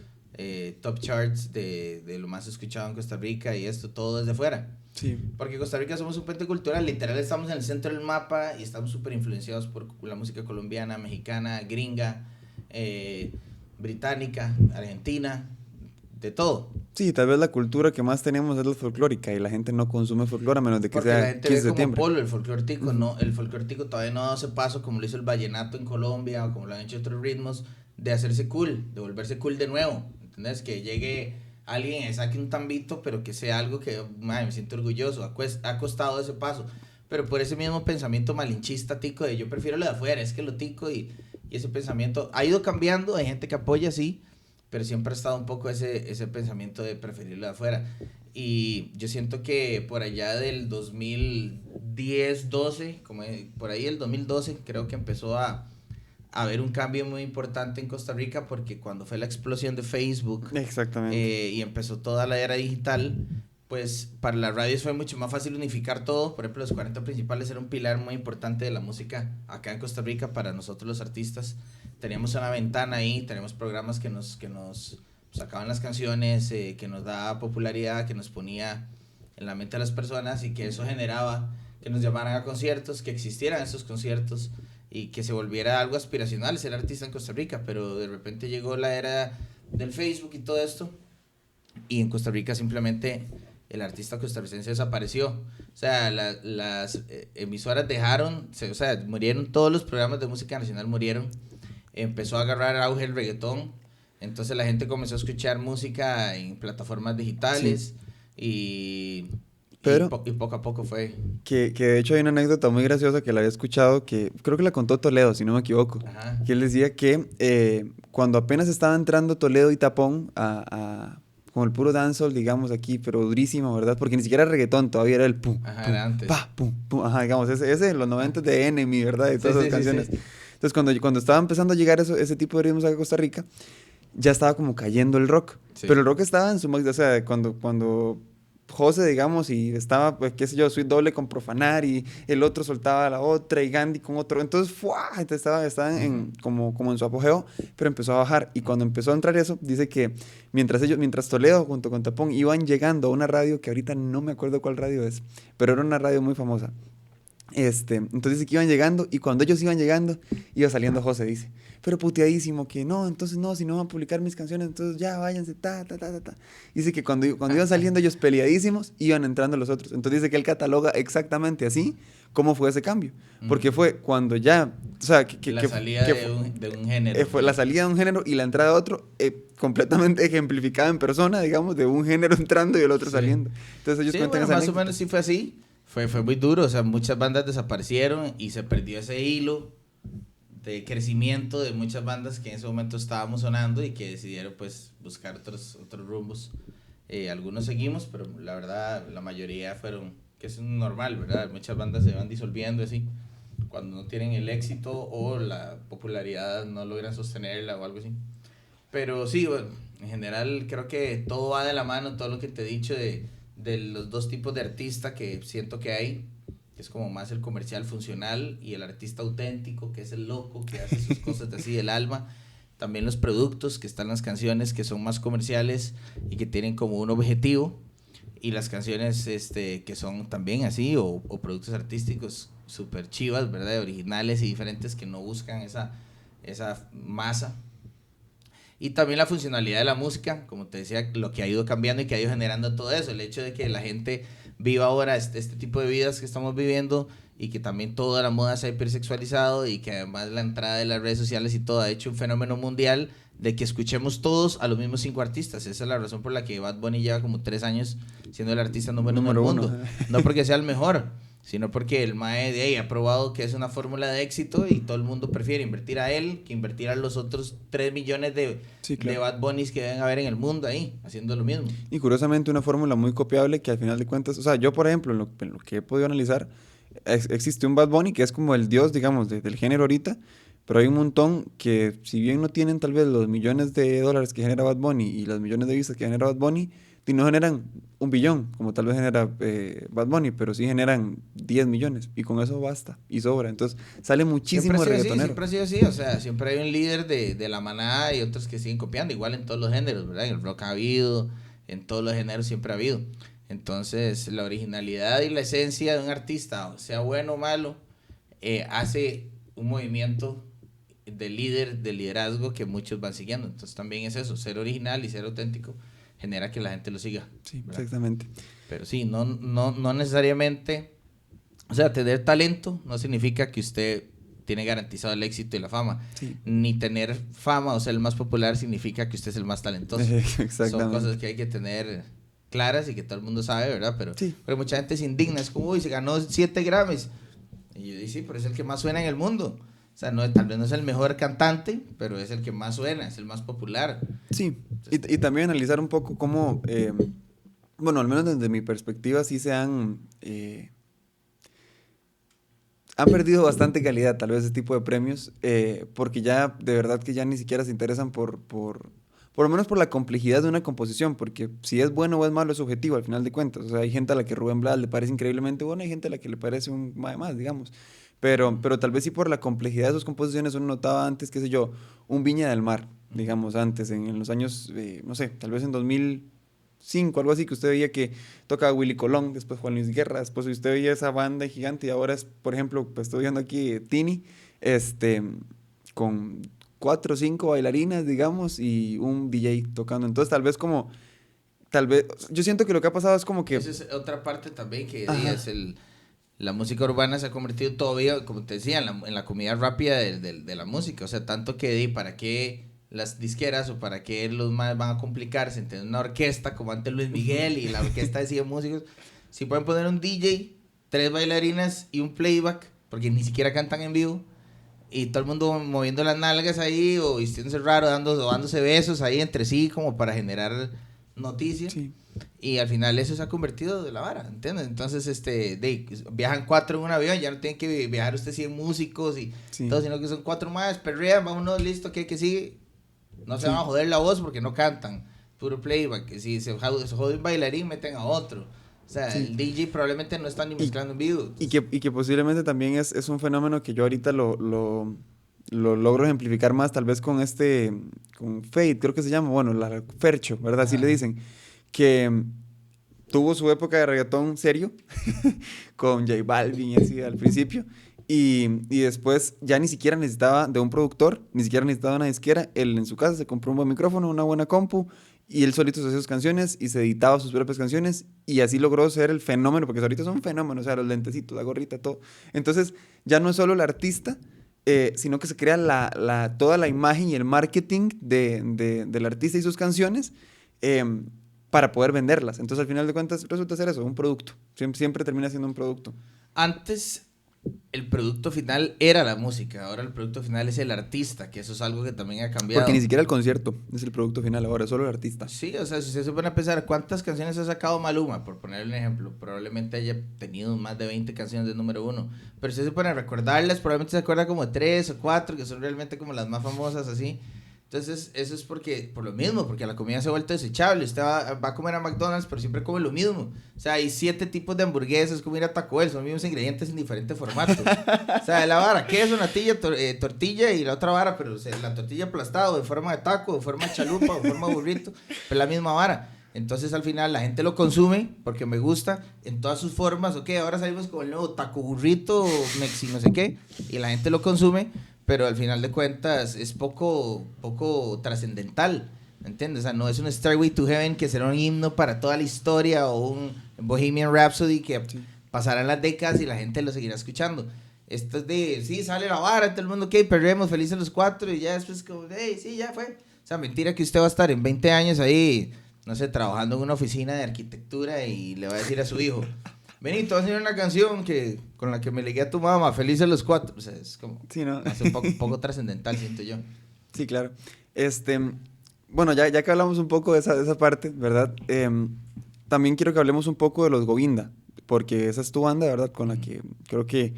top charts de lo más escuchado en Costa Rica y esto, todo desde fuera. Sí. Porque Costa Rica somos un puente cultural, literal estamos en el centro del mapa y estamos súper influenciados por la música colombiana, mexicana, gringa, británica, argentina, de todo. Sí, tal vez la cultura que más tenemos es la folclórica y la gente no consume folclore a menos de que Porque la sea gente 15 ve de como septiembre. polo el folclore tico, no, el folclore tico todavía no hace paso como lo hizo el vallenato en Colombia o como lo han hecho otros ritmos, de hacerse cool, de volverse cool de nuevo, ¿entendés? Que llegue alguien y saque un tambito, pero que sea algo que, madre, me siento orgulloso, ha costado ese paso, pero por ese mismo pensamiento malinchista tico de yo prefiero lo de afuera, es que lo tico y ese pensamiento ha ido cambiando, hay gente que apoya, sí, pero siempre ha estado un poco ese pensamiento de preferirlo de afuera. Y yo siento que por allá del 2010, 12, como por ahí el 2012, creo que empezó a haber un cambio muy importante en Costa Rica, porque cuando fue la explosión de Facebook Exactamente. y empezó toda la era digital, pues para las radios fue mucho más fácil unificar todo. Por ejemplo, los 40 principales era un pilar muy importante de la música acá en Costa Rica para nosotros los artistas. Teníamos una ventana ahí, tenemos programas que nos sacaban las canciones, que nos daba popularidad, que nos ponía en la mente a las personas y que eso generaba que nos llamaran a conciertos, que existieran esos conciertos y que se volviera algo aspiracional ser artista en Costa Rica. Pero de repente llegó la era del Facebook y todo esto y en Costa Rica simplemente el artista costarricense desapareció. O sea, las emisoras dejaron, o sea, murieron todos los programas de música nacional, murieron. Empezó a agarrar auge el reggaetón, entonces la gente comenzó a escuchar música en plataformas digitales Pero y poco a poco fue. que de hecho hay una anécdota muy graciosa que la había escuchado, que creo que la contó Toledo, si no me equivoco. Ajá. Que él decía que cuando apenas estaba entrando Toledo y Tapón con el puro dancehall, digamos aquí, pero durísimo, ¿verdad? Porque ni siquiera era reggaetón, todavía era el pum, Ajá, pum, era antes. pa, pum, pum, ajá, digamos, ese de los 90 de Enemy, ¿verdad? Y Sí, todas esas sí, sí, canciones. sí. Entonces, cuando estaba empezando a llegar ese tipo de ritmos acá a Costa Rica, ya estaba como cayendo el rock. Sí. Pero el rock estaba en su máximo, o sea, cuando José, digamos, y estaba, pues, qué sé yo, Sweet Doble con Profanar y el otro soltaba la otra y Gandhi con otro. Entonces, ¡fua! Entonces estaba como en su apogeo, pero empezó a bajar. Y cuando empezó a entrar eso, dice que mientras Toledo junto con Tapón iban llegando a una radio que ahorita no me acuerdo cuál radio es, pero era una radio muy famosa. Entonces dice que iban llegando y cuando ellos iban llegando, iba saliendo José, dice, pero puteadísimo, que no, entonces no, si no van a publicar mis canciones, entonces ya váyanse, ta. Dice que cuando iban saliendo ellos peleadísimos, iban entrando los otros. Entonces dice que él cataloga exactamente así cómo fue ese cambio, porque fue cuando ya, o sea, La salida de un género. fue la salida de un género y la entrada de otro, completamente ejemplificada en persona, digamos, de un género entrando y el otro Sí. saliendo. Entonces ellos Sí, cuentan bueno, esa más o anécdota. menos sí fue así. Fue muy duro, o sea, muchas bandas desaparecieron y se perdió ese hilo de crecimiento de muchas bandas que en ese momento estábamos sonando y que decidieron pues buscar otros rumbos. Algunos seguimos, pero la verdad la mayoría fueron, que es normal, ¿verdad? Muchas bandas se van disolviendo así, cuando no tienen el éxito o la popularidad no logran sostenerla o algo así. Pero sí, bueno, en general creo que todo va de la mano, todo lo que te he dicho de los dos tipos de artista que siento que hay, que es como más el comercial funcional y el artista auténtico, que es el loco, que hace sus cosas de así del alma. También los productos, que están las canciones que son más comerciales y que tienen como un objetivo, y las canciones que son también así, o productos artísticos súper chivas, ¿verdad? Originales y diferentes que no buscan esa masa. Y también la funcionalidad de la música, como te decía, lo que ha ido cambiando y que ha ido generando todo eso. El hecho de que la gente viva ahora este tipo de vidas que estamos viviendo y que también toda la moda se ha hipersexualizado y que además la entrada de las redes sociales y todo ha hecho un fenómeno mundial de que escuchemos todos a los mismos 5 artistas. Esa es la razón por la que Bad Bunny lleva como 3 años siendo el artista número 1 del mundo. No porque sea el mejor, sino porque el mae de ahí ha probado que es una fórmula de éxito y todo el mundo prefiere invertir a él que invertir a los otros 3 millones de Bad Bunnies que deben haber en el mundo ahí, haciendo lo mismo. Y curiosamente una fórmula muy copiable que al final de cuentas, o sea, yo por ejemplo, en lo que he podido analizar, existe un Bad Bunny que es como el dios, digamos, del género ahorita, pero hay un montón que si bien no tienen tal vez los millones de dólares que genera Bad Bunny y los millones de vistas que genera Bad Bunny, y no generan 1 billón, como tal vez genera Bad Bunny, pero sí generan 10 millones y con eso basta y sobra. Entonces sale muchísimo reggaetonero. Siempre ha sido así, o sea, siempre hay un líder de la manada y otros que siguen copiando, igual en todos los géneros, ¿verdad? En el rock ha habido, en todos los géneros siempre ha habido. Entonces, la originalidad y la esencia de un artista, sea bueno o malo, hace un movimiento de líder, de liderazgo que muchos van siguiendo. Entonces, también es eso, ser original y ser auténtico genera que la gente lo siga. Sí, ¿verdad? exactamente. Pero sí, no necesariamente, o sea, tener talento no significa que usted tiene garantizado el éxito y la fama. Sí. Ni tener fama o ser el más popular significa que usted es el más talentoso. Exactamente. Son cosas que hay que tener claras y que todo el mundo sabe, ¿verdad? Pero, sí. pero mucha gente se indigna, es como, uy, se ganó 7 Grammys. Y yo digo, sí, pero es el que más suena en el mundo. O sea, no, tal vez no es el mejor cantante, pero es el que más suena, es el más popular. Sí, y también analizar un poco cómo, bueno, al menos desde mi perspectiva, sí han perdido bastante calidad, tal vez, ese tipo de premios, porque ya, de verdad que ya ni siquiera se interesan por lo menos por la complejidad de una composición, porque si es bueno o es malo es subjetivo, al final de cuentas. O sea, hay gente a la que Rubén Blades le parece increíblemente bueno, hay gente a la que le parece un más, digamos. Pero tal vez sí por la complejidad de sus composiciones uno notaba antes, qué sé yo, un Viña del Mar, digamos, antes, en los años, no sé, tal vez en 2005, algo así, que usted veía que tocaba Willy Colón, después Juan Luis Guerra, después usted veía esa banda gigante y ahora es, por ejemplo, pues estoy viendo aquí Tini, con 4 o 5 bailarinas, digamos, y un DJ tocando. Entonces, tal vez, yo siento que lo que ha pasado es como que... Esa es otra parte también que es la música urbana se ha convertido todavía, como te decía, en la comida rápida de la música. O sea, tanto que para qué las disqueras o para qué los más van a complicarse en tener una orquesta como antes Luis Miguel y la orquesta de 100 músicos. Si pueden poner un DJ, 3 bailarinas y un playback, porque ni siquiera cantan en vivo, y todo el mundo moviendo las nalgas ahí o vistiéndose raro, dándose besos ahí entre sí como para generar noticias. Sí. Y al final eso se ha convertido de la vara, ¿entiendes? Entonces, viajan 4 en un avión, ya no tienen que viajar usted 100 músicos y todo, sino que son 4 más, perrean, vámonos, listo, ¿qué sigue? No se van a joder la voz porque no cantan, puro playback, que si se jode un bailarín, meten a otro. O sea, el DJ probablemente no está ni mezclando en vivo. Y que posiblemente también es un fenómeno que yo ahorita lo logro ejemplificar más, tal vez con Fade, creo que se llama, bueno, la Fercho, ¿verdad? Así le dicen, que tuvo su época de reggaetón serio, con J Balvin y así al principio, y después ya ni siquiera necesitaba de un productor, ni siquiera necesitaba de una disquera, él en su casa se compró un buen micrófono, una buena compu, y él solito se hacía sus canciones y se editaba sus propias canciones y así logró ser el fenómeno, porque ahorita es un fenómeno, o sea, los lentecitos, la gorrita, todo. Entonces ya no es solo el artista, sino que se crea toda la imagen y el marketing del artista y sus canciones para poder venderlas. Entonces al final de cuentas resulta ser eso, un producto. Siempre termina siendo un producto. Antes el producto final era la música, ahora el producto final es el artista, que eso es algo que también ha cambiado. Porque ni siquiera el concierto es el producto final ahora, es solo el artista. Sí, o sea, si usted se pone a pensar cuántas canciones ha sacado Maluma, por poner un ejemplo, probablemente haya tenido más de 20 canciones de número 1, pero si se pone a recordarlas, probablemente se acuerda como de 3 o 4, que son realmente como las más famosas, así. Entonces, eso es por lo mismo, porque la comida se ha vuelto desechable. Usted va a comer a McDonald's, pero siempre come lo mismo. O sea, hay 7 tipos de hamburguesas, como ir a Taco Bell, son los mismos ingredientes en diferentes formatos. O sea, la vara, queso, natilla, tortilla y la otra vara, pero la tortilla aplastada, de forma de taco, de forma de chalupa, de forma de burrito, es la misma vara. Entonces, al final, la gente lo consume porque me gusta en todas sus formas. Ok, ahora salimos con el nuevo taco burrito, mexi, no sé qué, y la gente lo consume, pero al final de cuentas es poco trascendental, ¿entiendes? O sea, no es un Stairway to Heaven que será un himno para toda la historia o un Bohemian Rhapsody que pasarán las décadas y la gente lo seguirá escuchando. Esto es sí, sale la vara, todo el mundo, ok, perremos, felices los 4 y ya después como, hey, sí, ya fue. O sea, mentira que usted va a estar en 20 años ahí, no sé, trabajando en una oficina de arquitectura y le va a decir a su hijo, vení, te voy a enseñar una canción con la que me ligué a tu mamá, felices los 4. O sea, es como, sí, ¿no? Es un poco trascendental, siento yo. Sí, claro. Bueno, ya que hablamos un poco de esa parte, ¿verdad? También quiero que hablemos un poco de los Govinda, porque esa es tu banda, ¿verdad? Con la que creo que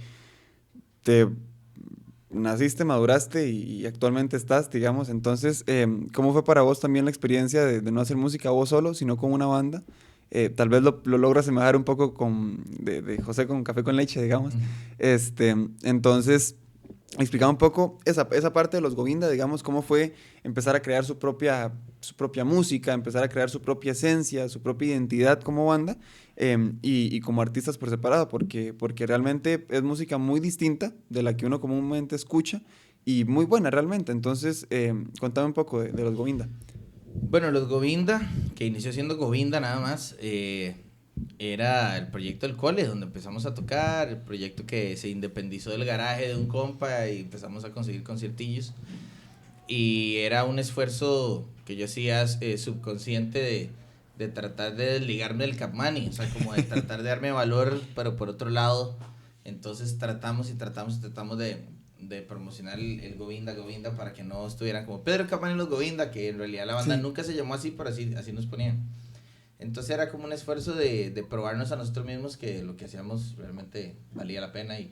te naciste, maduraste y actualmente estás, digamos. Entonces, ¿cómo fue para vos también la experiencia de no hacer música vos solo, sino con una banda? Tal vez lo logras semejar un poco de José con Café con Leche, digamos. Ujú. Entonces, explicaba un poco esa parte de los Govinda, digamos, cómo fue empezar a crear su propia música, empezar a crear su propia esencia, su propia identidad como banda y como artistas por separado, porque realmente es música muy distinta de la que uno comúnmente escucha y muy buena realmente. Entonces, contame un poco de los Govinda. Bueno, los Govinda, que inició siendo Govinda nada más, era el proyecto del cole, donde empezamos a tocar, el proyecto que se independizó del garaje de un compa y empezamos a conseguir conciertillos. Y era un esfuerzo que yo hacía subconsciente de tratar de desligarme del Capmani, o sea, como de tratar de darme valor, pero por otro lado, entonces tratamos de promocionar el Govinda Govinda para que no estuvieran como Pedro Capmani y los Govinda, que en realidad la banda Sí. nunca se llamó así, pero así nos ponían. Entonces era como un esfuerzo de probarnos a nosotros mismos que lo que hacíamos realmente valía la pena y,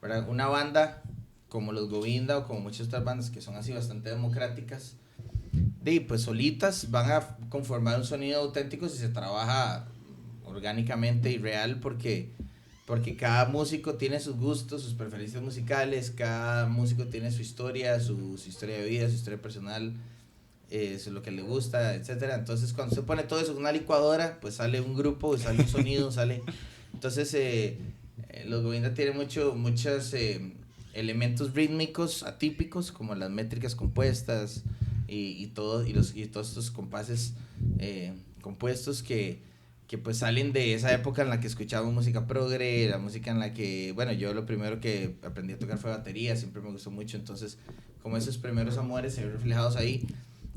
¿verdad? Una banda como los Govinda o como muchas otras bandas que son así bastante democráticas, pues solitas van a conformar un sonido auténtico si se trabaja orgánicamente y real porque cada músico tiene sus gustos, sus preferencias musicales, cada músico tiene su historia, su historia de vida, su historia personal, eso es lo que le gusta, etcétera. Entonces cuando se pone todo eso en una licuadora, pues sale un grupo, sale un sonido, sale... Entonces los Govinda tienen muchos elementos rítmicos atípicos, como las métricas compuestas y todos estos compases compuestos que pues salen de esa época en la que escuchábamos música progre, la música en la que, bueno, yo lo primero que aprendí a tocar fue batería, siempre me gustó mucho, entonces como esos primeros amores se ven reflejados ahí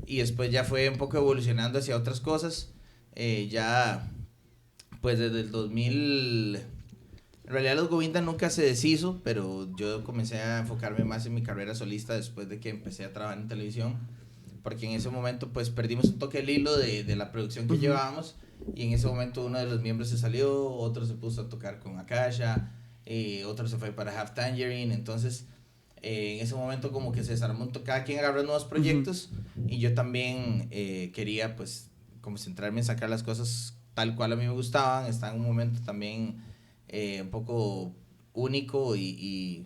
y después ya fue un poco evolucionando hacia otras cosas, ya pues desde el 2000, en realidad los Govinda nunca se deshizo, pero yo comencé a enfocarme más en mi carrera solista después de que empecé a trabajar en televisión, porque en ese momento pues perdimos un toque el hilo de la producción que Ujú. llevábamos y en ese momento uno de los miembros se salió, otro se puso a tocar con Akasha, otro se fue para Half Tangerine, entonces en ese momento como que se desarmó cada quien agarró nuevos Ujú. proyectos y yo también quería pues como centrarme en sacar las cosas tal cual a mí me gustaban, estaba en un momento también un poco único y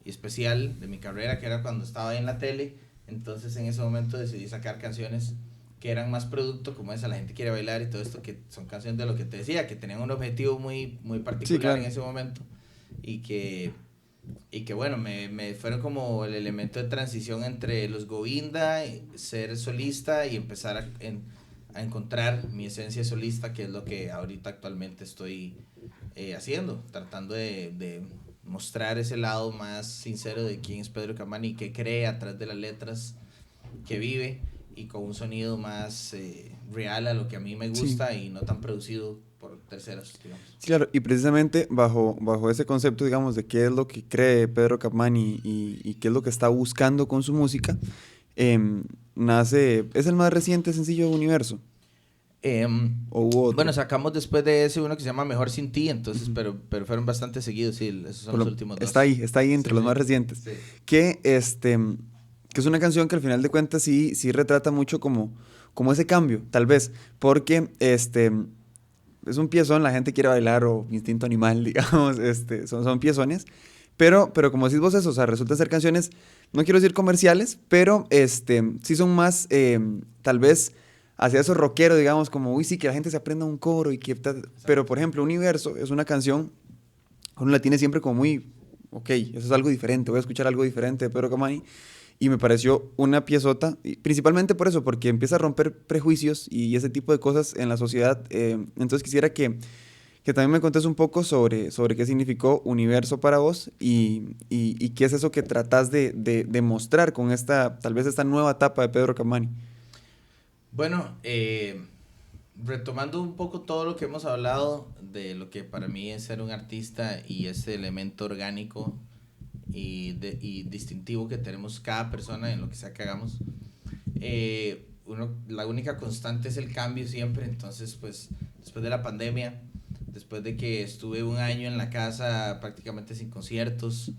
especial de mi carrera, que era cuando estaba en la tele, entonces en ese momento decidí sacar canciones que eran más producto como esa, La gente quiere bailar y todo esto, que son canciones de lo que te decía, que tenían un objetivo muy Sí, particular en claro. ese momento y que bueno, me fueron como el elemento de transición entre los Govinda, ser solista y empezar a encontrar mi esencia solista, que es lo que ahorita actualmente estoy haciendo, tratando de mostrar ese lado más sincero de quién es Pedro Capmani, que cree atrás de las letras, que vive y con un sonido más real a lo que a mí me Sí. gusta y no tan producido por terceros, digamos. Sí, claro, y precisamente bajo ese concepto, digamos, de qué es lo que cree Pedro Capmani y qué es lo que está buscando con su música, es el más reciente sencillo de Universo, o hubo Bueno, otro. sacamos después de ese uno que se llama Mejor Sin Ti, entonces, Ujú. pero fueron bastante seguidos, sí, esos son Por los lo- últimos dos. está ahí Sí, entre los sí, más recientes, sí. que es una canción que al final de cuentas sí retrata mucho como ese cambio, tal vez, porque es un piezón, la gente quiere bailar o instinto animal, digamos, son piezones. Pero como decís vos eso, o sea, resulta ser canciones, no quiero decir comerciales, pero sí son más, tal vez, hacia esos rockeros, digamos, como, uy, sí, que la gente se aprenda un coro y que... Pero, Exacto. por ejemplo, Universo es una canción, uno la tiene siempre como muy, ok, eso es algo diferente, voy a escuchar algo diferente de Pedro Capmani, y me pareció una piezota, y principalmente por eso, porque empieza a romper prejuicios y ese tipo de cosas en la sociedad. Entonces quisiera que también me contes un poco sobre qué significó Universo para vos y qué es eso que tratás de mostrar con tal vez esta nueva etapa de Pedro Capmani. Bueno, retomando un poco todo lo que hemos hablado de lo que para mí es ser un artista y ese elemento orgánico y distintivo que tenemos cada persona en lo que sea que hagamos, la única constante es el cambio siempre, entonces pues después de la pandemia, después de que estuve un año en la casa prácticamente sin conciertos,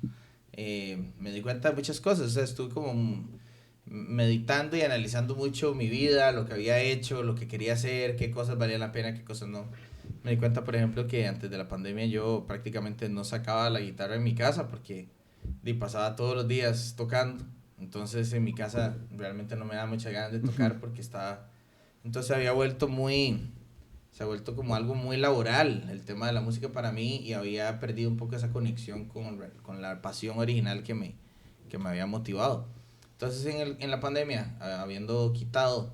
me di cuenta de muchas cosas. O sea, estuve como meditando y analizando mucho mi vida, lo que había hecho, lo que quería hacer, qué cosas valían la pena, qué cosas no. Me di cuenta, por ejemplo, que antes de la pandemia yo prácticamente no sacaba la guitarra en mi casa porque pasaba todos los días tocando. Entonces en mi casa realmente no me da mucha ganas de tocar porque estaba... Entonces se ha vuelto como algo muy laboral el tema de la música para mí, y había perdido un poco esa conexión con la pasión original que me había motivado. Entonces en la pandemia, habiendo quitado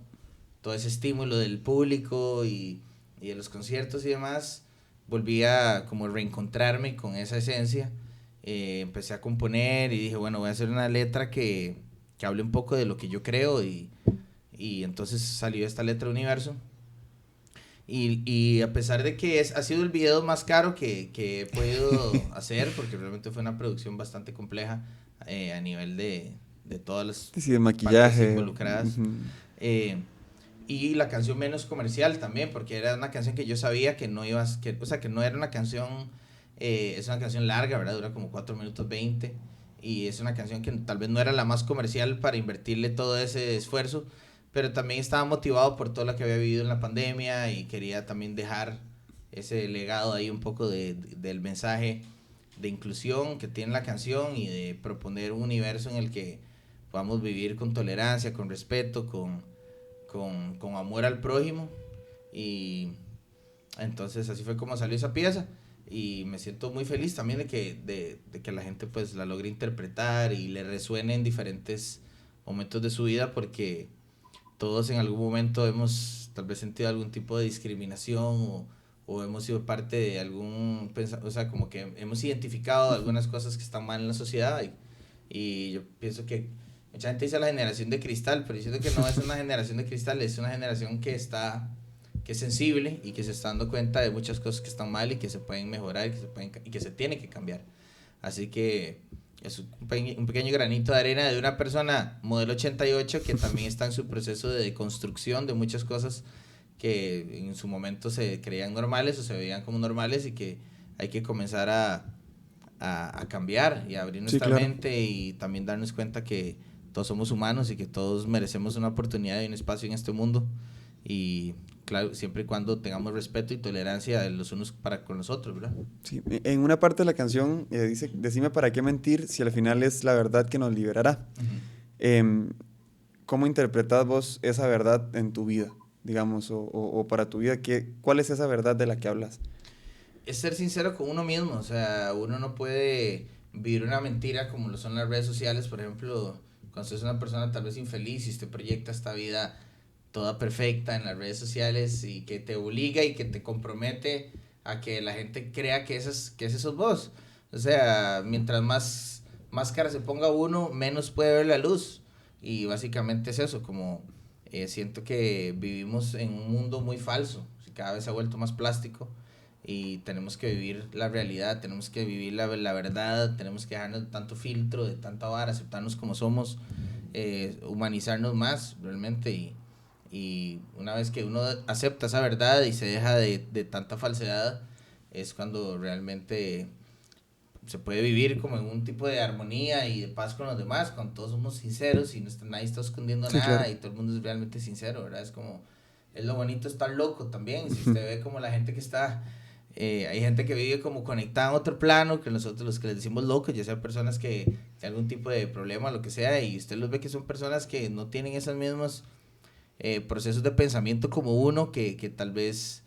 todo ese estímulo del público y de los conciertos y demás, volví a como reencontrarme con esa esencia. Empecé a componer y dije, bueno, voy a hacer una letra que hable un poco de lo que yo creo, y entonces salió esta letra Universo. Y a pesar de que ha sido el video más caro que he podido hacer, porque realmente fue una producción bastante compleja a nivel de todas las de maquillaje partes involucradas. Y la canción menos comercial también, porque era una canción que yo sabía que no iba o sea, que no era una canción, es una canción larga, ¿verdad? Dura como 4 minutos 20, y es una canción que tal vez no era la más comercial para invertirle todo ese esfuerzo, pero también estaba motivado por todo lo que había vivido en la pandemia y quería también dejar ese legado ahí un poco del mensaje de inclusión que tiene la canción, y de proponer un universo en el que podamos vivir con tolerancia, con respeto, con amor al prójimo. Y entonces así fue como salió esa pieza, y me siento muy feliz también de que la gente pues la logre interpretar y le resuene en diferentes momentos de su vida, porque todos en algún momento hemos tal vez sentido algún tipo de discriminación, o hemos sido parte de algún, o sea, como que hemos identificado algunas cosas que están mal en la sociedad, y yo pienso que mucha gente dice la generación de cristal, pero yo siento que no es una generación de cristal, es una generación que es sensible y que se está dando cuenta de muchas cosas que están mal y que se pueden mejorar y que se tiene que cambiar. Así que es un pequeño granito de arena de una persona modelo 88 que también está en su proceso de deconstrucción de muchas cosas que en su momento se creían normales o se veían como normales, y que hay que comenzar a cambiar y a abrir nuestra mente, y también darnos cuenta que todos somos humanos y que todos merecemos una oportunidad y un espacio en este mundo, y claro, siempre y cuando tengamos respeto y tolerancia de los unos para con los otros, ¿verdad? Sí, en una parte de la canción dice, decime para qué mentir si al final es la verdad que nos liberará. ¿Cómo interpretas vos esa verdad en tu vida, digamos, o para tu vida? ¿Cuál es esa verdad de la que hablas? Es ser sincero con uno mismo, o sea, uno no puede vivir una mentira como lo son las redes sociales. Por ejemplo, cuando usted es una persona tal vez infeliz y usted proyecta esta vida toda perfecta en las redes sociales, y que te obliga y que te compromete a que la gente crea que ese sos vos. O sea, mientras más máscara se ponga uno, menos puede ver la luz. Y básicamente es eso, como siento que vivimos en un mundo muy falso, cada vez se ha vuelto más plástico, y tenemos que vivir la realidad, tenemos que vivir la verdad, tenemos que dejarnos de tanto filtro, de tanta vara, aceptarnos como somos, humanizarnos más realmente, y una vez que uno acepta esa verdad y se deja de tanta falsedad, es cuando realmente se puede vivir como en un tipo de armonía y de paz con los demás, cuando todos somos sinceros y nadie está escondiendo nada, claro. Y todo el mundo es realmente sincero, ¿verdad? Es como, es lo bonito estar loco también. Si usted ve como la gente que está, hay gente que vive como conectada en otro plano, que nosotros los que les decimos locos, ya sean personas que tienen algún tipo de problema, lo que sea, y usted los ve que son personas que no tienen esos mismos procesos de pensamiento como uno, que tal vez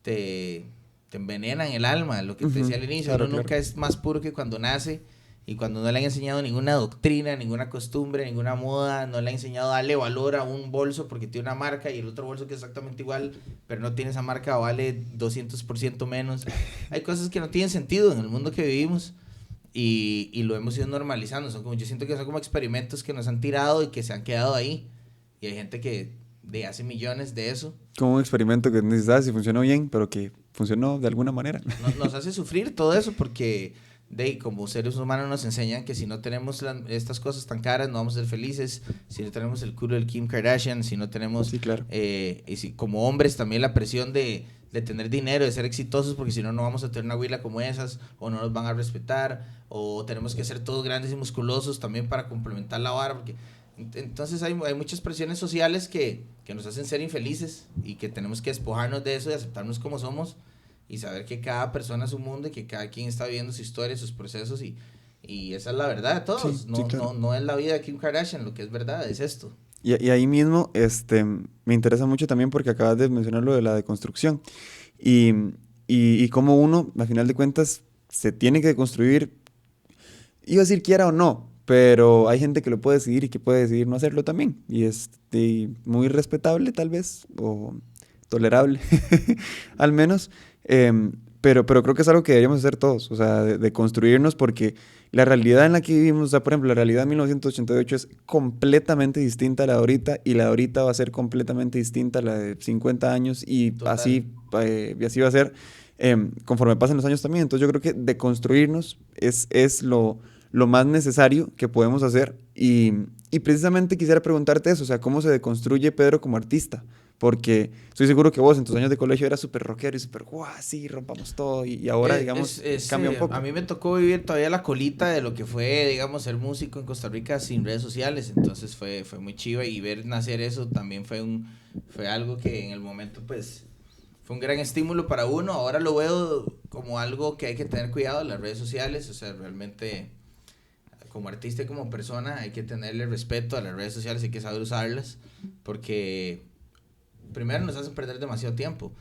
te envenenan el alma, lo que te decía al inicio, claro, uno nunca es más puro que cuando nace, y cuando no le han enseñado ninguna doctrina, ninguna costumbre, ninguna moda, no le han enseñado a darle valor a un bolso porque tiene una marca, y el otro bolso que es exactamente igual, pero no tiene esa marca, vale 200% menos. Hay cosas que no tienen sentido en el mundo que vivimos, y lo hemos ido normalizando. Yo siento que son como experimentos que nos han tirado y que se han quedado ahí, y hay gente que hace millones de eso. Como un experimento que necesitas si funcionó bien, pero que funcionó de alguna manera. Nos hace sufrir todo eso, porque como seres humanos nos enseñan que si no tenemos estas cosas tan caras no vamos a ser felices, si no tenemos el culo del Kim Kardashian, si no tenemos, sí, claro. Y si, como hombres también la presión de de tener dinero, de ser exitosos, porque si no, no vamos a tener una huila como esas, o no nos van a respetar, o tenemos que ser todos grandes y musculosos también para complementar la vara, porque entonces hay muchas presiones sociales que nos hacen ser infelices y que tenemos que despojarnos de eso y aceptarnos como somos y saber que cada persona es un mundo y que cada quien está viviendo su historia, sus procesos y esa es la verdad de todos. Sí, No, sí, claro. no es la vida de Kim Kardashian, lo que es verdad es esto. Y ahí mismo, me interesa mucho también porque acabas de mencionar lo de la deconstrucción y, y cómo uno, al final de cuentas, se tiene que deconstruir, iba a decir quiera o no, pero hay gente que lo puede decidir y que puede decidir no hacerlo también. Y es muy respetable tal vez, o tolerable al menos, pero creo que es algo que deberíamos hacer todos, o sea, de construirnos porque la realidad en la que vivimos, o sea, por ejemplo, la realidad de 1988 es completamente distinta a la de ahorita y la de ahorita va a ser completamente distinta a la de 50 años Total. y así va a ser conforme pasen los años también. Entonces yo creo que deconstruirnos es lo más necesario que podemos hacer y precisamente quisiera preguntarte eso, o sea, ¿cómo se deconstruye Pedro como artista? Porque estoy seguro que vos en tus años de colegio eras súper rockero y súper, guau, sí, rompamos todo y ahora, digamos, cambia un poco. A mí me tocó vivir todavía la colita de lo que fue, digamos, ser músico en Costa Rica sin redes sociales, entonces fue muy chiva y ver nacer eso también fue algo que en el momento pues fue un gran estímulo para uno. Ahora lo veo como algo que hay que tener cuidado, las redes sociales, o sea, realmente como artista y como persona hay que tenerle respeto a las redes sociales, hay que saber usarlas porque primero nos hacen perder demasiado tiempo,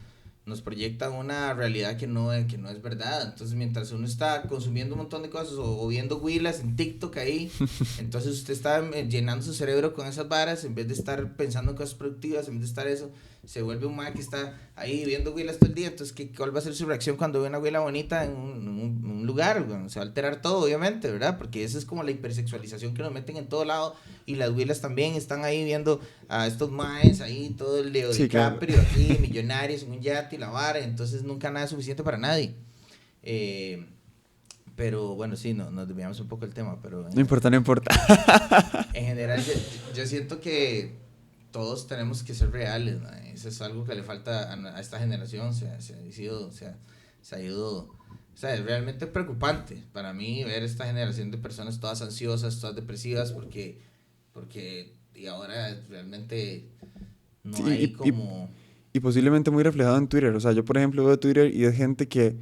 nos proyectan una realidad que no es verdad. Entonces mientras uno está consumiendo un montón de cosas o viendo huilas en TikTok ahí, entonces usted está llenando su cerebro con esas varas en vez de estar pensando en cosas productivas, en vez de estar eso, se vuelve un man que está ahí viendo huilas todo el día. Entonces ¿cuál va a ser su reacción cuando ve una huila bonita en un lugar? Bueno, se va a alterar todo, obviamente, ¿verdad? Porque esa es como la hipersexualización que nos meten en todo lado y las huilas también están ahí viendo a estos maes ahí, todo el Leo Sí, claro. DiCaprio aquí, millonarios en un yate y la vara, entonces nunca nada es suficiente para nadie. Pero bueno, sí, nos desviamos un poco el tema, pero No importa, no importa. en general yo siento que todos tenemos que ser reales, ¿no? Eso es algo que le falta a esta generación, se ha ido, o sea, es realmente preocupante para mí ver esta generación de personas todas ansiosas, todas depresivas, porque y ahora realmente no hay Sí, como... y posiblemente muy reflejado en Twitter. O sea, yo por ejemplo veo Twitter y es gente que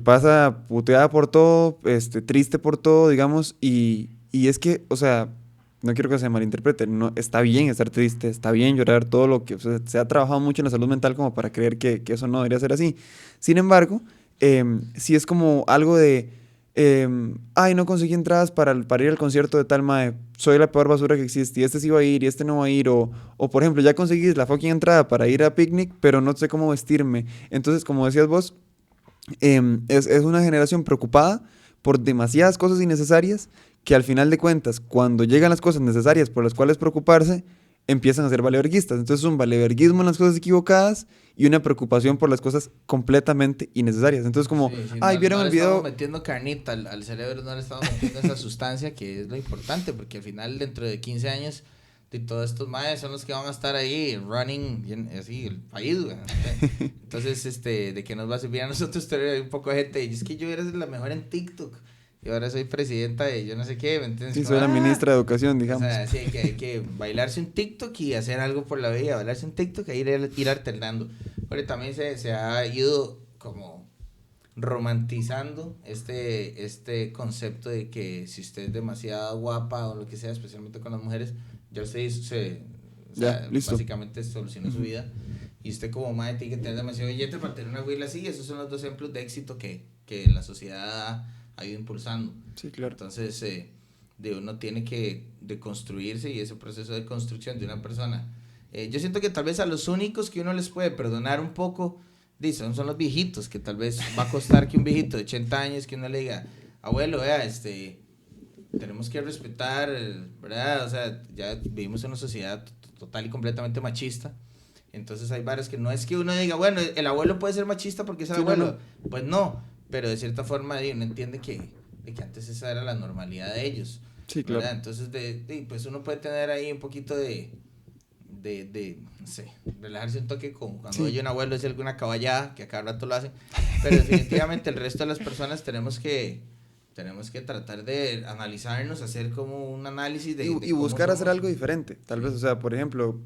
pasa puteada por todo, triste por todo, digamos, y es que, o sea, no quiero que se malinterprete, no, está bien estar triste, está bien llorar, todo lo que, o sea, se ha trabajado mucho en la salud mental como para creer que eso no debería ser así. Sin embargo, sí es como algo de, ay, no conseguí entradas para ir al concierto de tal mae, soy la peor basura que existe, y este sí va a ir, y este no va a ir, o por ejemplo, ya conseguí la fucking entrada para ir a picnic, pero no sé cómo vestirme. Entonces, como decías vos, es una generación preocupada por demasiadas cosas innecesarias que al final de cuentas, cuando llegan las cosas necesarias por las cuales preocuparse, empiezan a ser valeverguistas. Entonces un valeverguismo en las cosas equivocadas y una preocupación por las cosas completamente innecesarias. Entonces como, Sí, sí, ay, ¿vieron no el le estamos video? metiendo carnita al cerebro, no le estamos metiendo esa sustancia que es lo importante, porque al final dentro de 15 años de todos estos maes son los que van a estar ahí running bien, así el país, güey. Entonces, ¿de qué nos va a servir a nosotros tener un poco de gente? Y es que yo era la mejor en TikTok y ahora soy presidenta de yo no sé qué, ¿me entiendes? Sí, Como, soy la ministra de Educación, o digamos. sea, sí, hay que bailarse un TikTok y hacer algo por la vida, bailarse un TikTok e ir alternando. Pero también se ha ido como romantizando este concepto de que si usted es demasiado guapa o lo que sea, especialmente con las mujeres, ya o Ya, sea, listo. básicamente solucionó su vida. Y usted como madre tiene que tener demasiado billete para tener una huila así. Esos son los dos ejemplos de éxito que la sociedad ha ido impulsando. Sí, claro. Entonces, uno tiene que deconstruirse y ese proceso de construcción de una persona. Yo siento que tal vez a los únicos que uno les puede perdonar un poco son los viejitos, que tal vez va a costar que un viejito de 80 años que uno le diga, abuelo, vea, tenemos que respetar, ¿verdad? O sea, ya vivimos en una sociedad total y completamente machista. Entonces hay varios que no es que uno diga, bueno, el abuelo puede ser machista porque es el Sí, no, abuelo. no. Pues no, pero de cierta forma uno entiende de que antes esa era la normalidad de ellos, Sí, claro. ¿verdad? Entonces, pues uno puede tener ahí un poquito no sé, relajarse un toque con cuando Sí. oye un abuelo decir alguna caballada, que a cada rato lo hacen, pero definitivamente el resto de las personas tenemos que tratar de analizarnos, hacer como un análisis de Y cómo buscar hacer somos. algo diferente, tal vez, o sea, por ejemplo,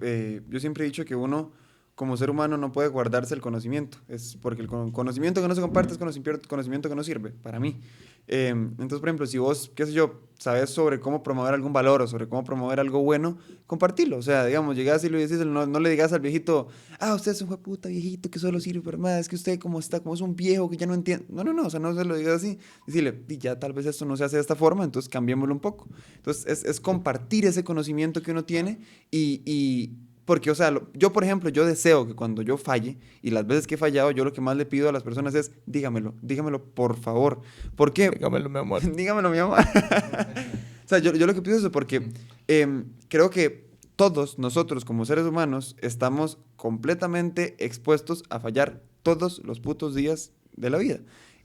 yo siempre he dicho que uno como ser humano no puede guardarse el conocimiento, es porque el conocimiento que no se comparte es conocimiento que no sirve, para mí. Entonces, por ejemplo, si vos, qué sé yo, sabes sobre cómo promover algún valor o sobre cómo promover algo bueno, compartirlo, o sea, digamos, llegás y lo decís, no le digas al viejito, usted es un puta viejito que solo sirve para más, es que usted como está, como es un viejo que ya no entiende, no, o sea, no se lo digas así, decirle, ya tal vez esto no se hace de esta forma, entonces cambiémoslo un poco. Entonces, es compartir ese conocimiento que uno tiene y porque, o sea, yo, por ejemplo, yo deseo que cuando yo falle, y las veces que he fallado, yo lo que más le pido a las personas es, dígamelo, por favor. ¿Por qué? Dígamelo, mi amor. Dígamelo, mi amor. O sea, yo lo que pido es eso porque creo que todos nosotros como seres humanos estamos completamente expuestos a fallar todos los putos días de la vida.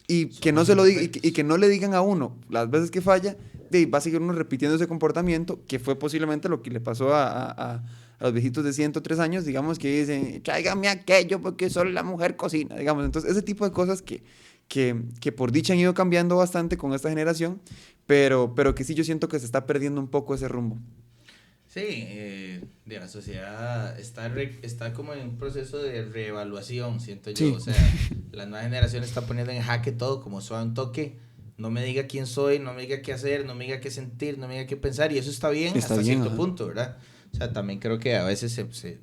Y que no se lo diga, y que no le digan a uno las veces que falla, va a seguir uno repitiendo ese comportamiento que fue posiblemente lo que le pasó a los viejitos de 103 años, digamos, que dicen, tráigame aquello porque solo la mujer cocina, digamos. Entonces, ese tipo de cosas que por dicha han ido cambiando bastante con esta generación, pero que sí yo siento que se está perdiendo un poco ese rumbo. Sí, de la sociedad está como en un proceso de reevaluación, siento yo. Sí. O sea, la nueva generación está poniendo en jaque todo, como suave un toque. No me diga quién soy, no me diga qué hacer, no me diga qué sentir, no me diga qué pensar. Y eso está bien Está hasta bien, cierto ajá. punto, ¿verdad? O sea, también creo que a veces o sea,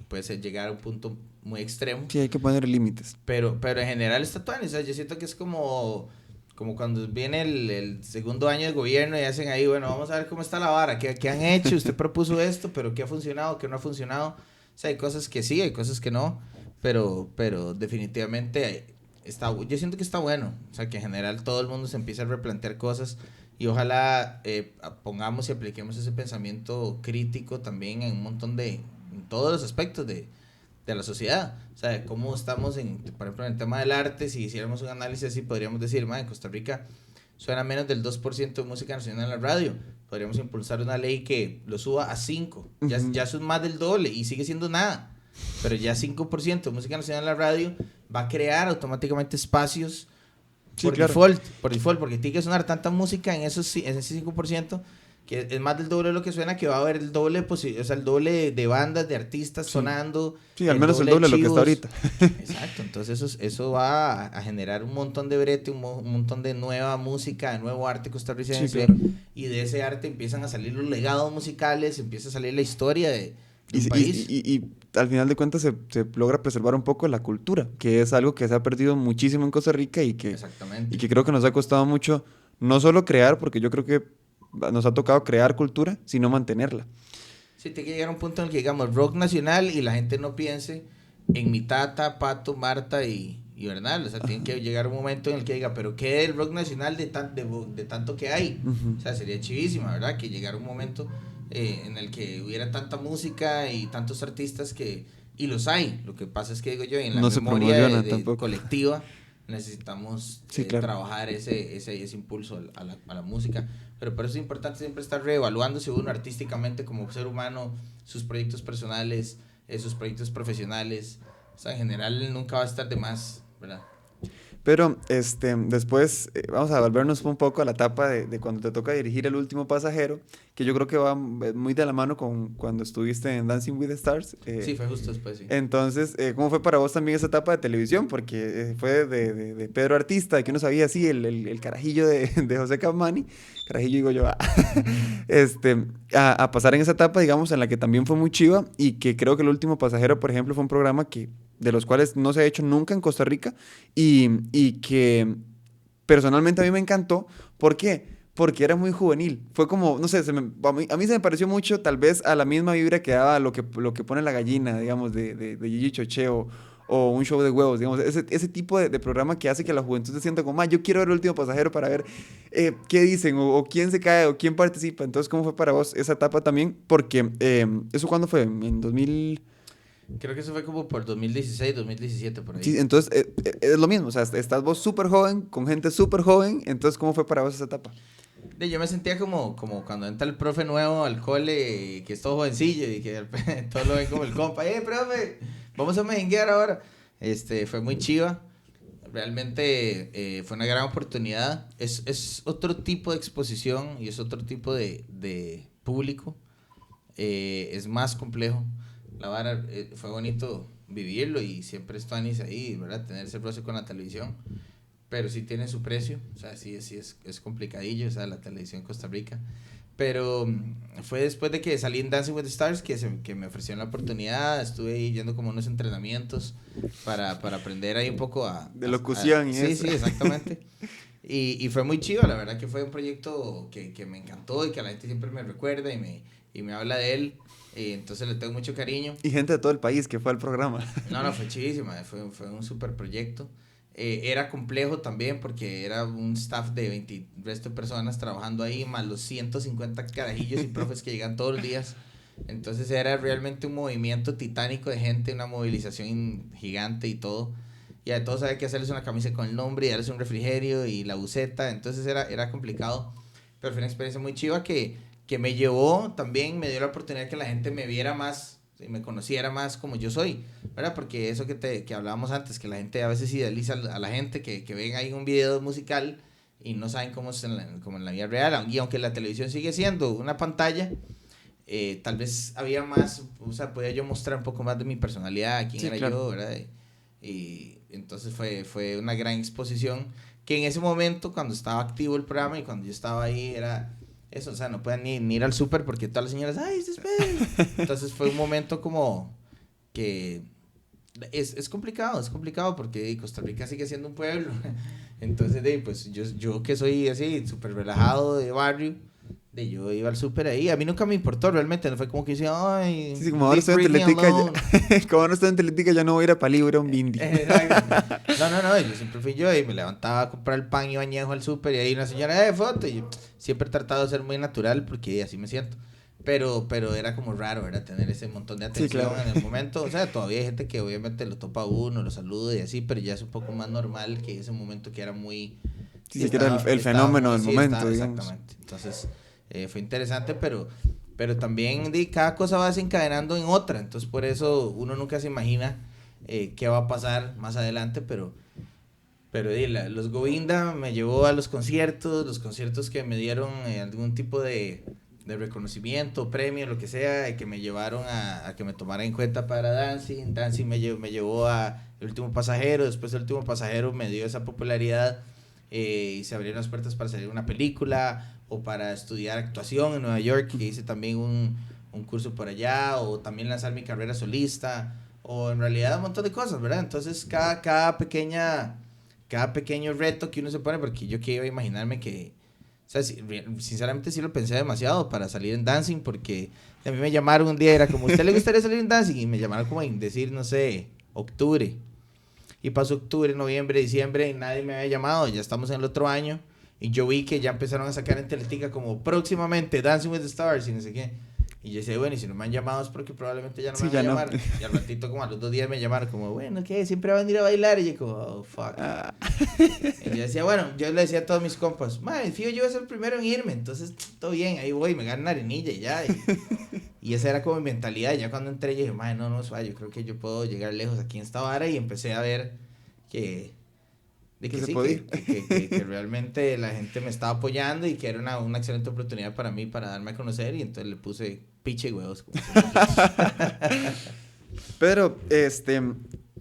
puede llegar a un punto muy extremo. Sí, hay que poner límites. Pero en general está todo. O sea, yo siento que es como cuando viene el segundo año de gobierno y hacen ahí, bueno, vamos a ver cómo está la vara, qué han hecho, usted propuso esto, pero qué ha funcionado, qué no ha funcionado. O sea, hay cosas que sí, hay cosas que no, pero definitivamente yo siento que está bueno. O sea, que en general todo el mundo se empieza a replantear cosas y ojalá pongamos y apliquemos ese pensamiento crítico también en un montón en todos los aspectos de la sociedad. O sea, cómo estamos, por ejemplo, en el tema del arte. Si hiciéramos un análisis así, podríamos decir, en Costa Rica suena menos del 2% de música nacional en la radio. Podríamos impulsar una ley que lo suba a 5%. Ya son más del doble y sigue siendo nada. Pero ya 5% de música nacional en la radio va a crear automáticamente espacios por default, porque tiene que sonar tanta música en ese 5%, que es más del doble de lo que suena, que va a haber el doble, o sea, el doble de bandas, de artistas sonando. Sí, al menos el doble de lo que está ahorita. Exacto, entonces eso va a generar un montón de brete, un montón de nueva música, de nuevo arte costarricense. Sí, claro. Y de ese arte empiezan a salir los legados musicales, empieza a salir la historia de un país. Y al final de cuentas se logra preservar un poco la cultura, que es algo que se ha perdido muchísimo en Costa Rica Exactamente. y que creo que nos ha costado mucho no solo crear, porque yo creo que nos ha tocado crear cultura, sino mantenerla. Sí, tiene que llegar a un punto en el que digamos rock nacional y la gente no piense en mi tata, Pato, Marta y Bernal. O sea, tiene que llegar un momento en el que diga, pero ¿qué es el rock nacional de tanto que hay? Uh-huh. O sea, sería chivísima, ¿verdad? Que llegara un momento en el que hubiera tanta música y tantos artistas y los hay. Lo que pasa es que, digo yo, en la no memoria se colectiva necesitamos sí, claro. trabajar ese impulso a la música. Pero por eso es importante siempre estar reevaluándose uno artísticamente como ser humano, sus proyectos personales, sus proyectos profesionales. O sea, en general nunca va a estar de más, ¿verdad? Pero después vamos a volvernos un poco a la etapa de cuando te toca dirigir El Último Pasajero, que yo creo que va muy de la mano con cuando estuviste en Dancing with the Stars. Sí, fue justo después, sí. Entonces, ¿cómo fue para vos también esa etapa de televisión? Porque fue de Pedro Artista, que uno sabía así, el carajillo de José Capmany, carajillo digo yo, a pasar en esa etapa, digamos, en la que también fue muy chiva y que creo que El Último Pasajero, por ejemplo, fue un programa de los cuales no se ha hecho nunca en Costa Rica y que personalmente a mí me encantó. ¿Por qué? Porque era muy juvenil. Fue como, no sé, a mí se me pareció mucho tal vez a la misma vibra que daba lo que pone La Gallina, digamos, de Gigi Choché o Un Show de Huevos, digamos, ese tipo de programa que hace que la juventud se sienta como, yo quiero ver El Último Pasajero para ver qué dicen o quién se cae o quién participa. Entonces, ¿cómo fue para vos esa etapa también? Porque, ¿eso cuándo fue? ¿En 2000...? Creo que eso fue como por 2016, 2017, por ahí. Sí, entonces es lo mismo, o sea, estás vos súper joven, con gente súper joven, entonces ¿cómo fue para vos esa etapa? Yo me sentía como cuando entra el profe nuevo al cole, que es todo jovencillo y que todos lo ven como el compa. Profe! Vamos a mejenguear ahora. Fue muy chiva. Realmente fue una gran oportunidad. Es otro tipo de exposición y es otro tipo de público. Es más complejo. La vara fue bonito vivirlo y siempre estoy ahí, ¿verdad? Tener ese roce con la televisión. Pero sí tiene su precio, o sea, sí es complicadillo, o sea, la televisión en Costa Rica. Pero fue después de que salí en Dancing with the Stars que me ofrecieron la oportunidad. Estuve ahí yendo como unos entrenamientos para aprender ahí un poco de locución y sí, eso. Sí, exactamente. Y fue muy chido, la verdad que fue un proyecto que me encantó y que la gente siempre me recuerda y me habla de él. Entonces le tengo mucho cariño. Y gente de todo el país que fue al programa. No, fue chidísima, fue un súper proyecto. Era complejo también porque era un staff de 20 resto de personas trabajando ahí, más los 150 carajillos y profes que llegan todos los días. Entonces era realmente un movimiento titánico de gente, una movilización gigante y todo. Y a todos había que hacerles una camisa con el nombre y darles un refrigerio y la buceta. Entonces era complicado, pero fue una experiencia muy chiva que me llevó también, me dio la oportunidad que la gente me viera más y me conociera más como yo soy, ¿verdad? Porque eso que hablábamos antes, que la gente a veces idealiza a la gente, que ven ahí un video musical y no saben cómo es como en la vida real, y aunque la televisión sigue siendo una pantalla, tal vez había más, o sea, podía yo mostrar un poco más de mi personalidad, quién Sí, era claro. yo, ¿verdad? Y entonces fue una gran exposición que en ese momento, cuando estaba activo el programa y cuando yo estaba ahí, era eso, o sea, no pueden ni ir al súper porque todas las señoras, ¡ay, se esperen! Entonces fue un momento como que es complicado porque Costa Rica sigue siendo un pueblo. Entonces, pues yo que soy así, súper relajado de barrio, yo iba al súper ahí. A mí nunca me importó realmente, no fue como que decía, ay, Sí, como ahora estoy en Teletica, como ahora estoy en Teletica, ya no voy a ir a Palibre a un Bindi. No, yo siempre fui yo y me levantaba a comprar el pan y bañejo al súper y ahí una señora, foto. Y yo siempre he tratado de ser muy natural porque así me siento. Pero era como raro, ¿verdad? Tener ese montón de atención, sí, claro, en el momento. O sea, todavía hay gente que obviamente lo topa a uno, lo saluda y así, pero ya es un poco más normal que ese momento que era muy... Sí, que era el fenómeno del momento, digamos. Exactamente. Entonces, fue interesante, pero también cada cosa va desencadenando en otra. Entonces, por eso uno nunca se imagina qué va a pasar más adelante, pero los Govinda me llevó a los conciertos que me dieron algún tipo de reconocimiento, premio, lo que sea, y que me llevaron a que me tomara en cuenta para Dancing. Dancing me llevó a El Último Pasajero, después El Último Pasajero me dio esa popularidad y se abrieron las puertas para salir una película o para estudiar actuación en Nueva York, que hice también un curso por allá, o también lanzar mi carrera solista, o en realidad un montón de cosas, ¿verdad? Entonces cada pequeño reto que uno se pone, porque yo que iba a imaginarme que, o sea, sinceramente sí lo pensé demasiado para salir en Dancing, porque a mí me llamaron un día, era como, ¿usted le gustaría salir en Dancing? Y me llamaron como en decir, no sé, octubre. Y pasó octubre, noviembre, diciembre y nadie me había llamado, ya estamos en el otro año. Y yo vi que ya empezaron a sacar en Teletica como próximamente Dancing with the Stars y no sé qué. Y yo decía, bueno, y si no me han llamado es porque probablemente ya no me van a llamar. Y al ratito, como a los 2 días me llamaron, como, bueno, ¿qué? Siempre van a venir a bailar. Y yo, como, oh, fuck. Y yo decía, bueno, yo le decía a todos mis compas, madre, fío, yo voy a ser el primero en irme. Entonces, todo bien, ahí voy, me gano una arenilla y ya. Y esa era como mi mentalidad. Ya cuando entré, yo dije, madre, no, suave, yo creo que yo puedo llegar lejos aquí en esta vara. Y empecé a ver que sí, que realmente la gente me estaba apoyando y que era una excelente oportunidad para mí para darme a conocer, y entonces le puse piche y huevos. Pero,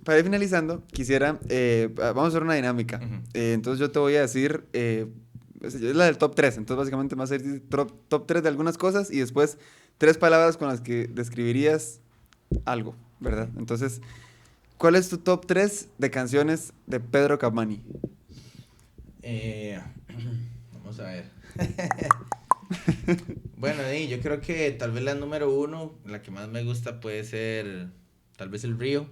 para ir finalizando, quisiera, vamos a hacer una dinámica. Uh-huh. Entonces yo te voy a decir, es la del top 3, entonces básicamente va a ser top 3 de algunas cosas y después 3 palabras con las que describirías algo, ¿verdad? Entonces, ¿cuál es tu top 3 de canciones de Pedro Capmany? Vamos a ver. Bueno, yo creo que tal vez la número 1, la que más me gusta puede ser tal vez El Río,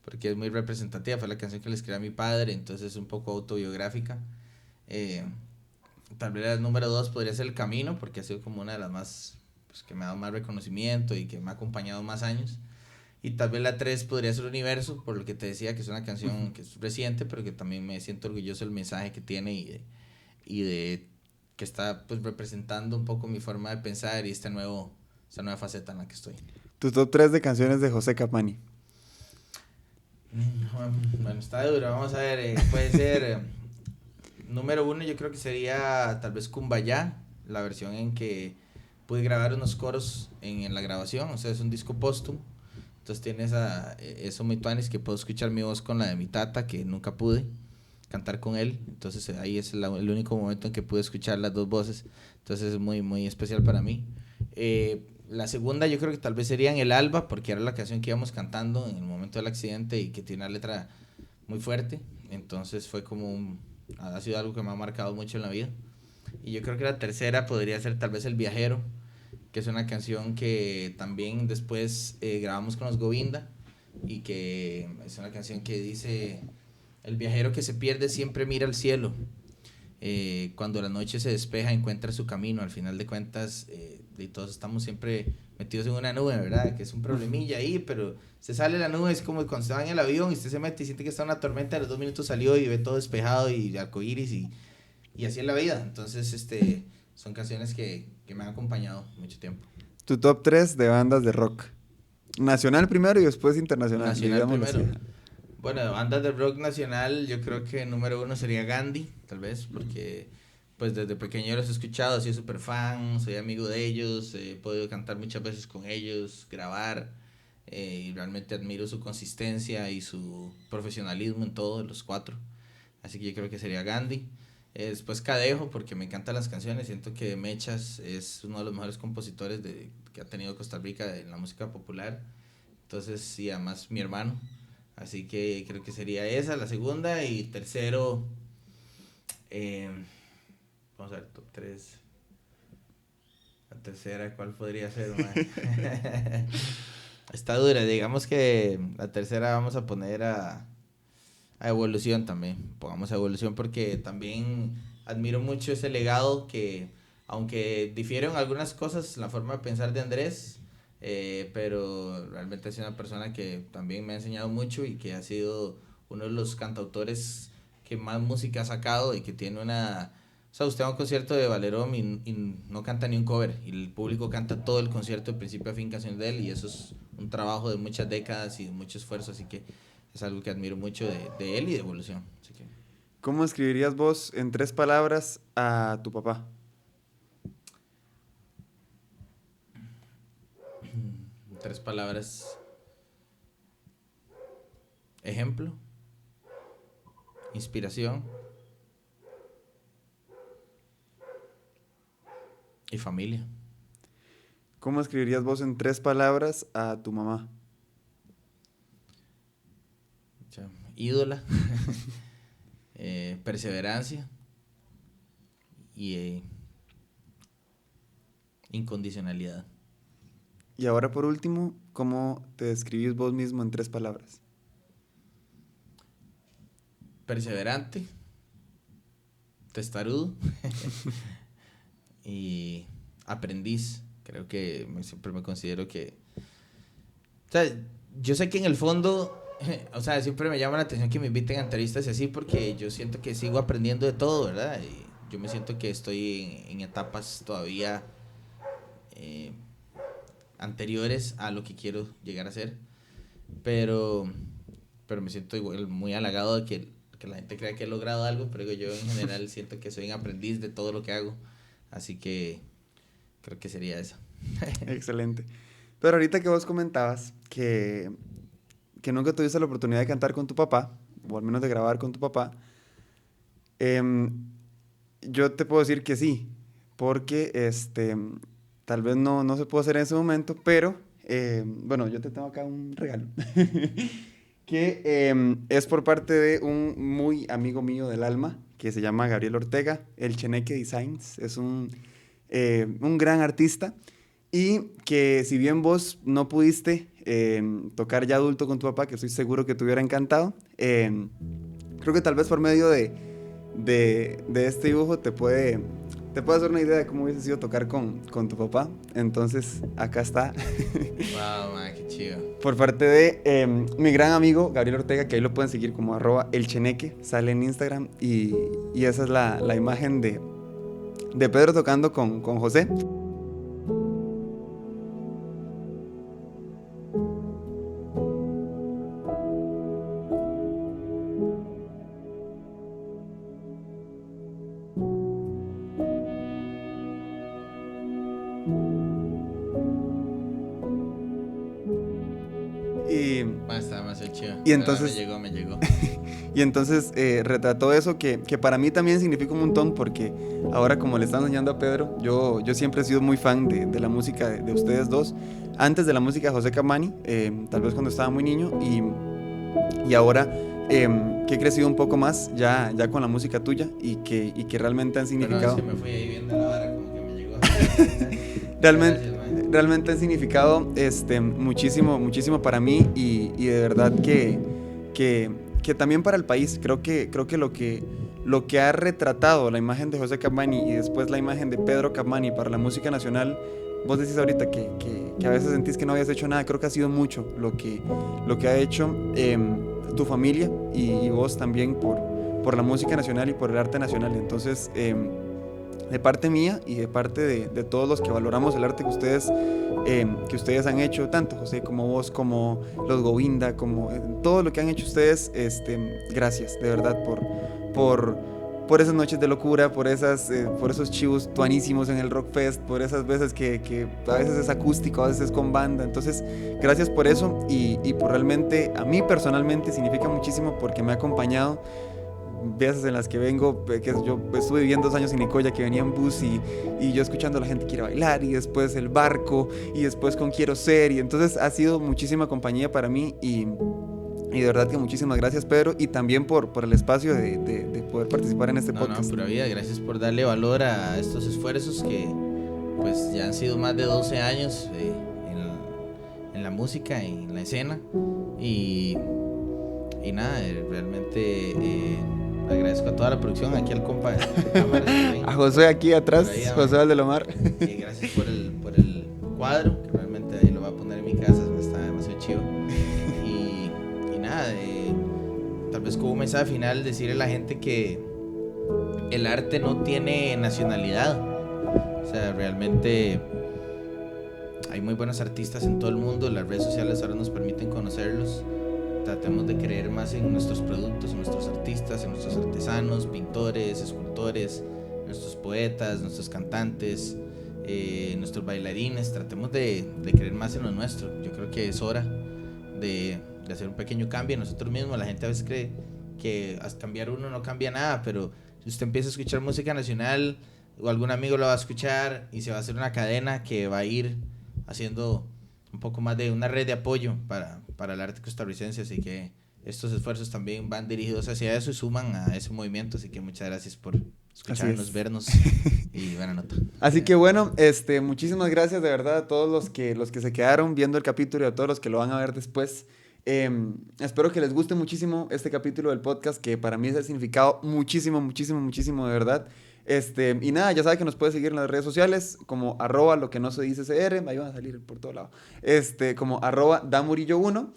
porque es muy representativa, fue la canción que le escribí a mi padre, entonces es un poco autobiográfica. Tal vez la número 2 podría ser El Camino, porque ha sido como una de las más, pues, que me ha dado más reconocimiento y que me ha acompañado más años. Y tal vez la 3 podría ser Universo, por lo que te decía, que es una canción que es reciente, pero que también me siento orgulloso del mensaje que tiene y de que está pues representando un poco mi forma de pensar y esta nueva faceta en la que estoy. Tu top 3 de canciones de José Capmany. Bueno, está duro, vamos a ver, puede ser número 1, yo creo que sería tal vez Kumbaya, la versión en que pude grabar unos coros en la grabación, o sea, es un disco póstumo, entonces tiene eso muy tuanis que puedo escuchar mi voz con la de mi tata, que nunca pude cantar con él, entonces ahí es el único momento en que pude escuchar las dos voces, entonces es muy, muy especial para mí. La segunda yo creo que tal vez sería En el Alba, porque era la canción que íbamos cantando en el momento del accidente y que tiene una letra muy fuerte, entonces fue como ha sido algo que me ha marcado mucho en la vida. Y yo creo que la tercera podría ser tal vez El Viajero, que es una canción que también después grabamos con los Govinda y que es una canción que dice: el viajero que se pierde siempre mira al cielo, cuando la noche se despeja encuentra su camino, al final de cuentas y todos estamos siempre metidos en una nube, ¿verdad? Que es un problemilla ahí, pero se sale la nube, es como cuando está en el avión y usted se mete y siente que está en una tormenta, a los 2 minutos salió y ve todo despejado y arcoíris y así es la vida. Entonces, son canciones que me han acompañado mucho tiempo. Tu top 3 de bandas de rock. Nacional primero y después internacional. Nacional primero. Bueno, de bandas de rock nacional, yo creo que número 1 sería Gandhi, tal vez, porque pues desde pequeño los he escuchado, soy súper fan, soy amigo de ellos, he podido cantar muchas veces con ellos, grabar, y realmente admiro su consistencia y su profesionalismo en todos los 4. Así que yo creo que sería Gandhi. Después Cadejo, porque me encantan las canciones, siento que Mechas es uno de los mejores compositores que ha tenido Costa Rica en la música popular. Entonces, y además mi hermano. Así que creo que sería esa, la segunda. Y tercero, vamos a ver, top 3. La tercera, ¿cuál podría ser? Está dura, digamos que la tercera vamos a poner a Evolución también. Pongamos a Evolución porque también admiro mucho ese legado que, aunque difieron algunas cosas, la forma de pensar de Andrés, pero realmente es una persona que también me ha enseñado mucho y que ha sido uno de los cantautores que más música ha sacado y que tiene una... O sea, usted va a un concierto de Valerón y no canta ni un cover y el público canta todo el concierto de principio a fin canciones de él y eso es un trabajo de muchas décadas y de mucho esfuerzo, así que es algo que admiro mucho de él y de Evolución. Así que... ¿Cómo escribirías vos en 3 palabras a tu papá? 3 palabras. Ejemplo, inspiración y familia. ¿Cómo escribirías vos en 3 palabras a tu mamá? Ídola, perseverancia y incondicionalidad. Y ahora por último, ¿cómo te describís vos mismo en 3 palabras? Perseverante, testarudo y aprendiz. Creo que siempre me considero que... O sea, yo sé que en el fondo... O sea, siempre me llama la atención que me inviten a entrevistas y así porque yo siento que sigo aprendiendo de todo, ¿verdad? Y yo me siento que estoy en etapas todavía anteriores a lo que quiero llegar a ser, pero me siento igual muy halagado de que la gente crea que he logrado algo, pero yo en general siento que soy un aprendiz de todo lo que hago, así que creo que sería eso. Excelente. Pero ahorita que vos comentabas que nunca tuviste la oportunidad de cantar con tu papá, o al menos de grabar con tu papá, yo te puedo decir que sí, porque tal vez no se pudo hacer en ese momento, pero bueno, yo te tengo acá un regalo, que es por parte de un muy amigo mío del alma, que se llama Gabriel Ortega, el Cheneque Designs, es un gran artista, y que si bien vos no pudiste tocar ya adulto con tu papá, que estoy seguro que te hubiera encantado, creo que tal vez por medio de este dibujo te puede hacer una idea de cómo hubiese sido tocar con tu papá. Entonces, acá está. Wow, man, qué chido. Por parte de mi gran amigo Gabriel Ortega, que ahí lo pueden seguir como @elcheneque, sale en Instagram, y esa es la imagen de de Pedro tocando con José. Y entonces, me llegó. Y entonces retrató eso que para mí también significa un montón, porque ahora, como le están enseñando a Pedro, yo siempre he sido muy fan de la música de ustedes dos, antes de la música de José Capmany, tal vez cuando estaba muy niño, y ahora que he crecido un poco más ya con la música tuya, y que realmente han significado... Bueno, es que me fui ahí viendo la vara, como que me llegó. Realmente han significado muchísimo para mí, y de verdad que también para el país. Creo que lo que ha retratado la imagen de José Capmany y después la imagen de Pedro Capmany para la música nacional, vos decís ahorita que a veces sentís que no habías hecho nada. Creo que ha sido mucho lo que ha hecho tu familia y vos también por la música nacional y por el arte nacional. Entonces, de parte mía y de parte de todos los que valoramos el arte que ustedes han hecho, tanto José como vos, como los Govinda, como todo lo que han hecho ustedes, gracias de verdad por esas noches de locura, por esos chivos tuanísimos en el Rock Fest, por esas veces que a veces es acústico, a veces es con banda. Entonces, gracias por eso, y por realmente, a mí personalmente significa muchísimo, porque me ha acompañado veces en las que vengo, que yo estuve viviendo 2 años en Nicoya, que venía en bus y yo escuchando a la gente quiere bailar, y después el barco, y después con quiero ser, y entonces ha sido muchísima compañía para mí, y de verdad que muchísimas gracias, Pedro, y también por el espacio de poder participar en este podcast. No, pura vida, gracias por darle valor a estos esfuerzos que pues ya han sido más de 12 años en la música y en la escena, y nada, realmente agradezco a toda la producción, aquí al compa de cámara también, a José aquí atrás, ahí, José Valdelomar. Gracias por el cuadro, que realmente ahí lo voy a poner en mi casa, está demasiado chido. Y nada, tal vez como mensaje final decirle a la gente que el arte no tiene nacionalidad. O sea, realmente hay muy buenos artistas en todo el mundo, las redes sociales ahora nos permiten conocerlos. Tratemos de creer más en nuestros productos, en nuestros artistas, en nuestros artesanos, pintores, escultores, nuestros poetas, nuestros cantantes, nuestros bailarines. Tratemos de creer más en lo nuestro. Yo creo que es hora de hacer un pequeño cambio en nosotros mismos. La gente a veces cree que al cambiar uno no cambia nada, pero si usted empieza a escuchar música nacional, o algún amigo lo va a escuchar, y se va a hacer una cadena que va a ir haciendo un poco más de una red de apoyo para el arte costarricense. Así que estos esfuerzos también van dirigidos hacia eso y suman a ese movimiento. Así que muchas gracias por escucharnos, vernos, y buena nota. Así que bueno, muchísimas gracias de verdad a todos los que se quedaron viendo el capítulo, y a todos los que lo van a ver después. Espero que les guste muchísimo este capítulo del podcast, que para mí es el significado muchísimo de verdad. Y nada, ya saben que nos puede seguir en las redes sociales como @lo que no se dice CR, ahí van a salir por todo lado, como @damurillo1.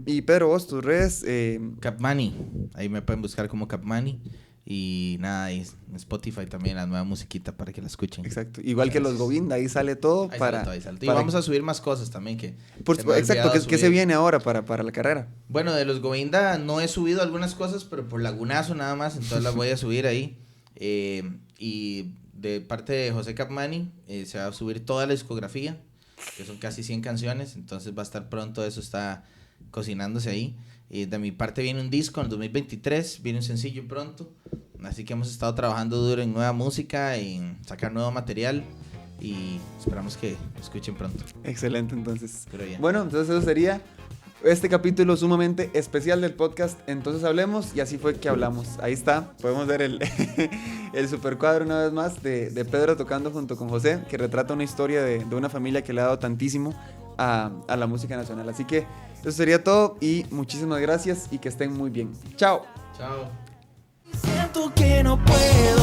Y Pedro, vos, tus redes. Capmany, ahí me pueden buscar como Capmany. Y nada, ahí en Spotify también la nueva musiquita para que la escuchen. Exacto, igual que los Govinda, ahí sale todo. Ahí sale. Y vamos a subir más cosas también exacto, ¿qué se viene ahora para la carrera? Bueno, de los Govinda no he subido algunas cosas, pero por lagunazo nada más, entonces las voy a subir ahí. Y de parte de José Capmany se va a subir toda la discografía, que son casi 100 canciones, entonces va a estar pronto, eso está cocinándose ahí. De mi parte viene un disco en el 2023, viene un sencillo pronto, así que hemos estado trabajando duro en nueva música, en sacar nuevo material, y esperamos que lo escuchen pronto. Excelente, entonces. Bueno, entonces eso sería este capítulo sumamente especial del podcast Entonces Hablemos, y así fue que hablamos. Ahí está, podemos ver el supercuadro una vez más de Pedro tocando junto con José, que retrata una historia de una familia que le ha dado tantísimo a la música nacional. Así que eso sería todo, y muchísimas gracias, y que estén muy bien. Chao. Chao. Siento que no puedo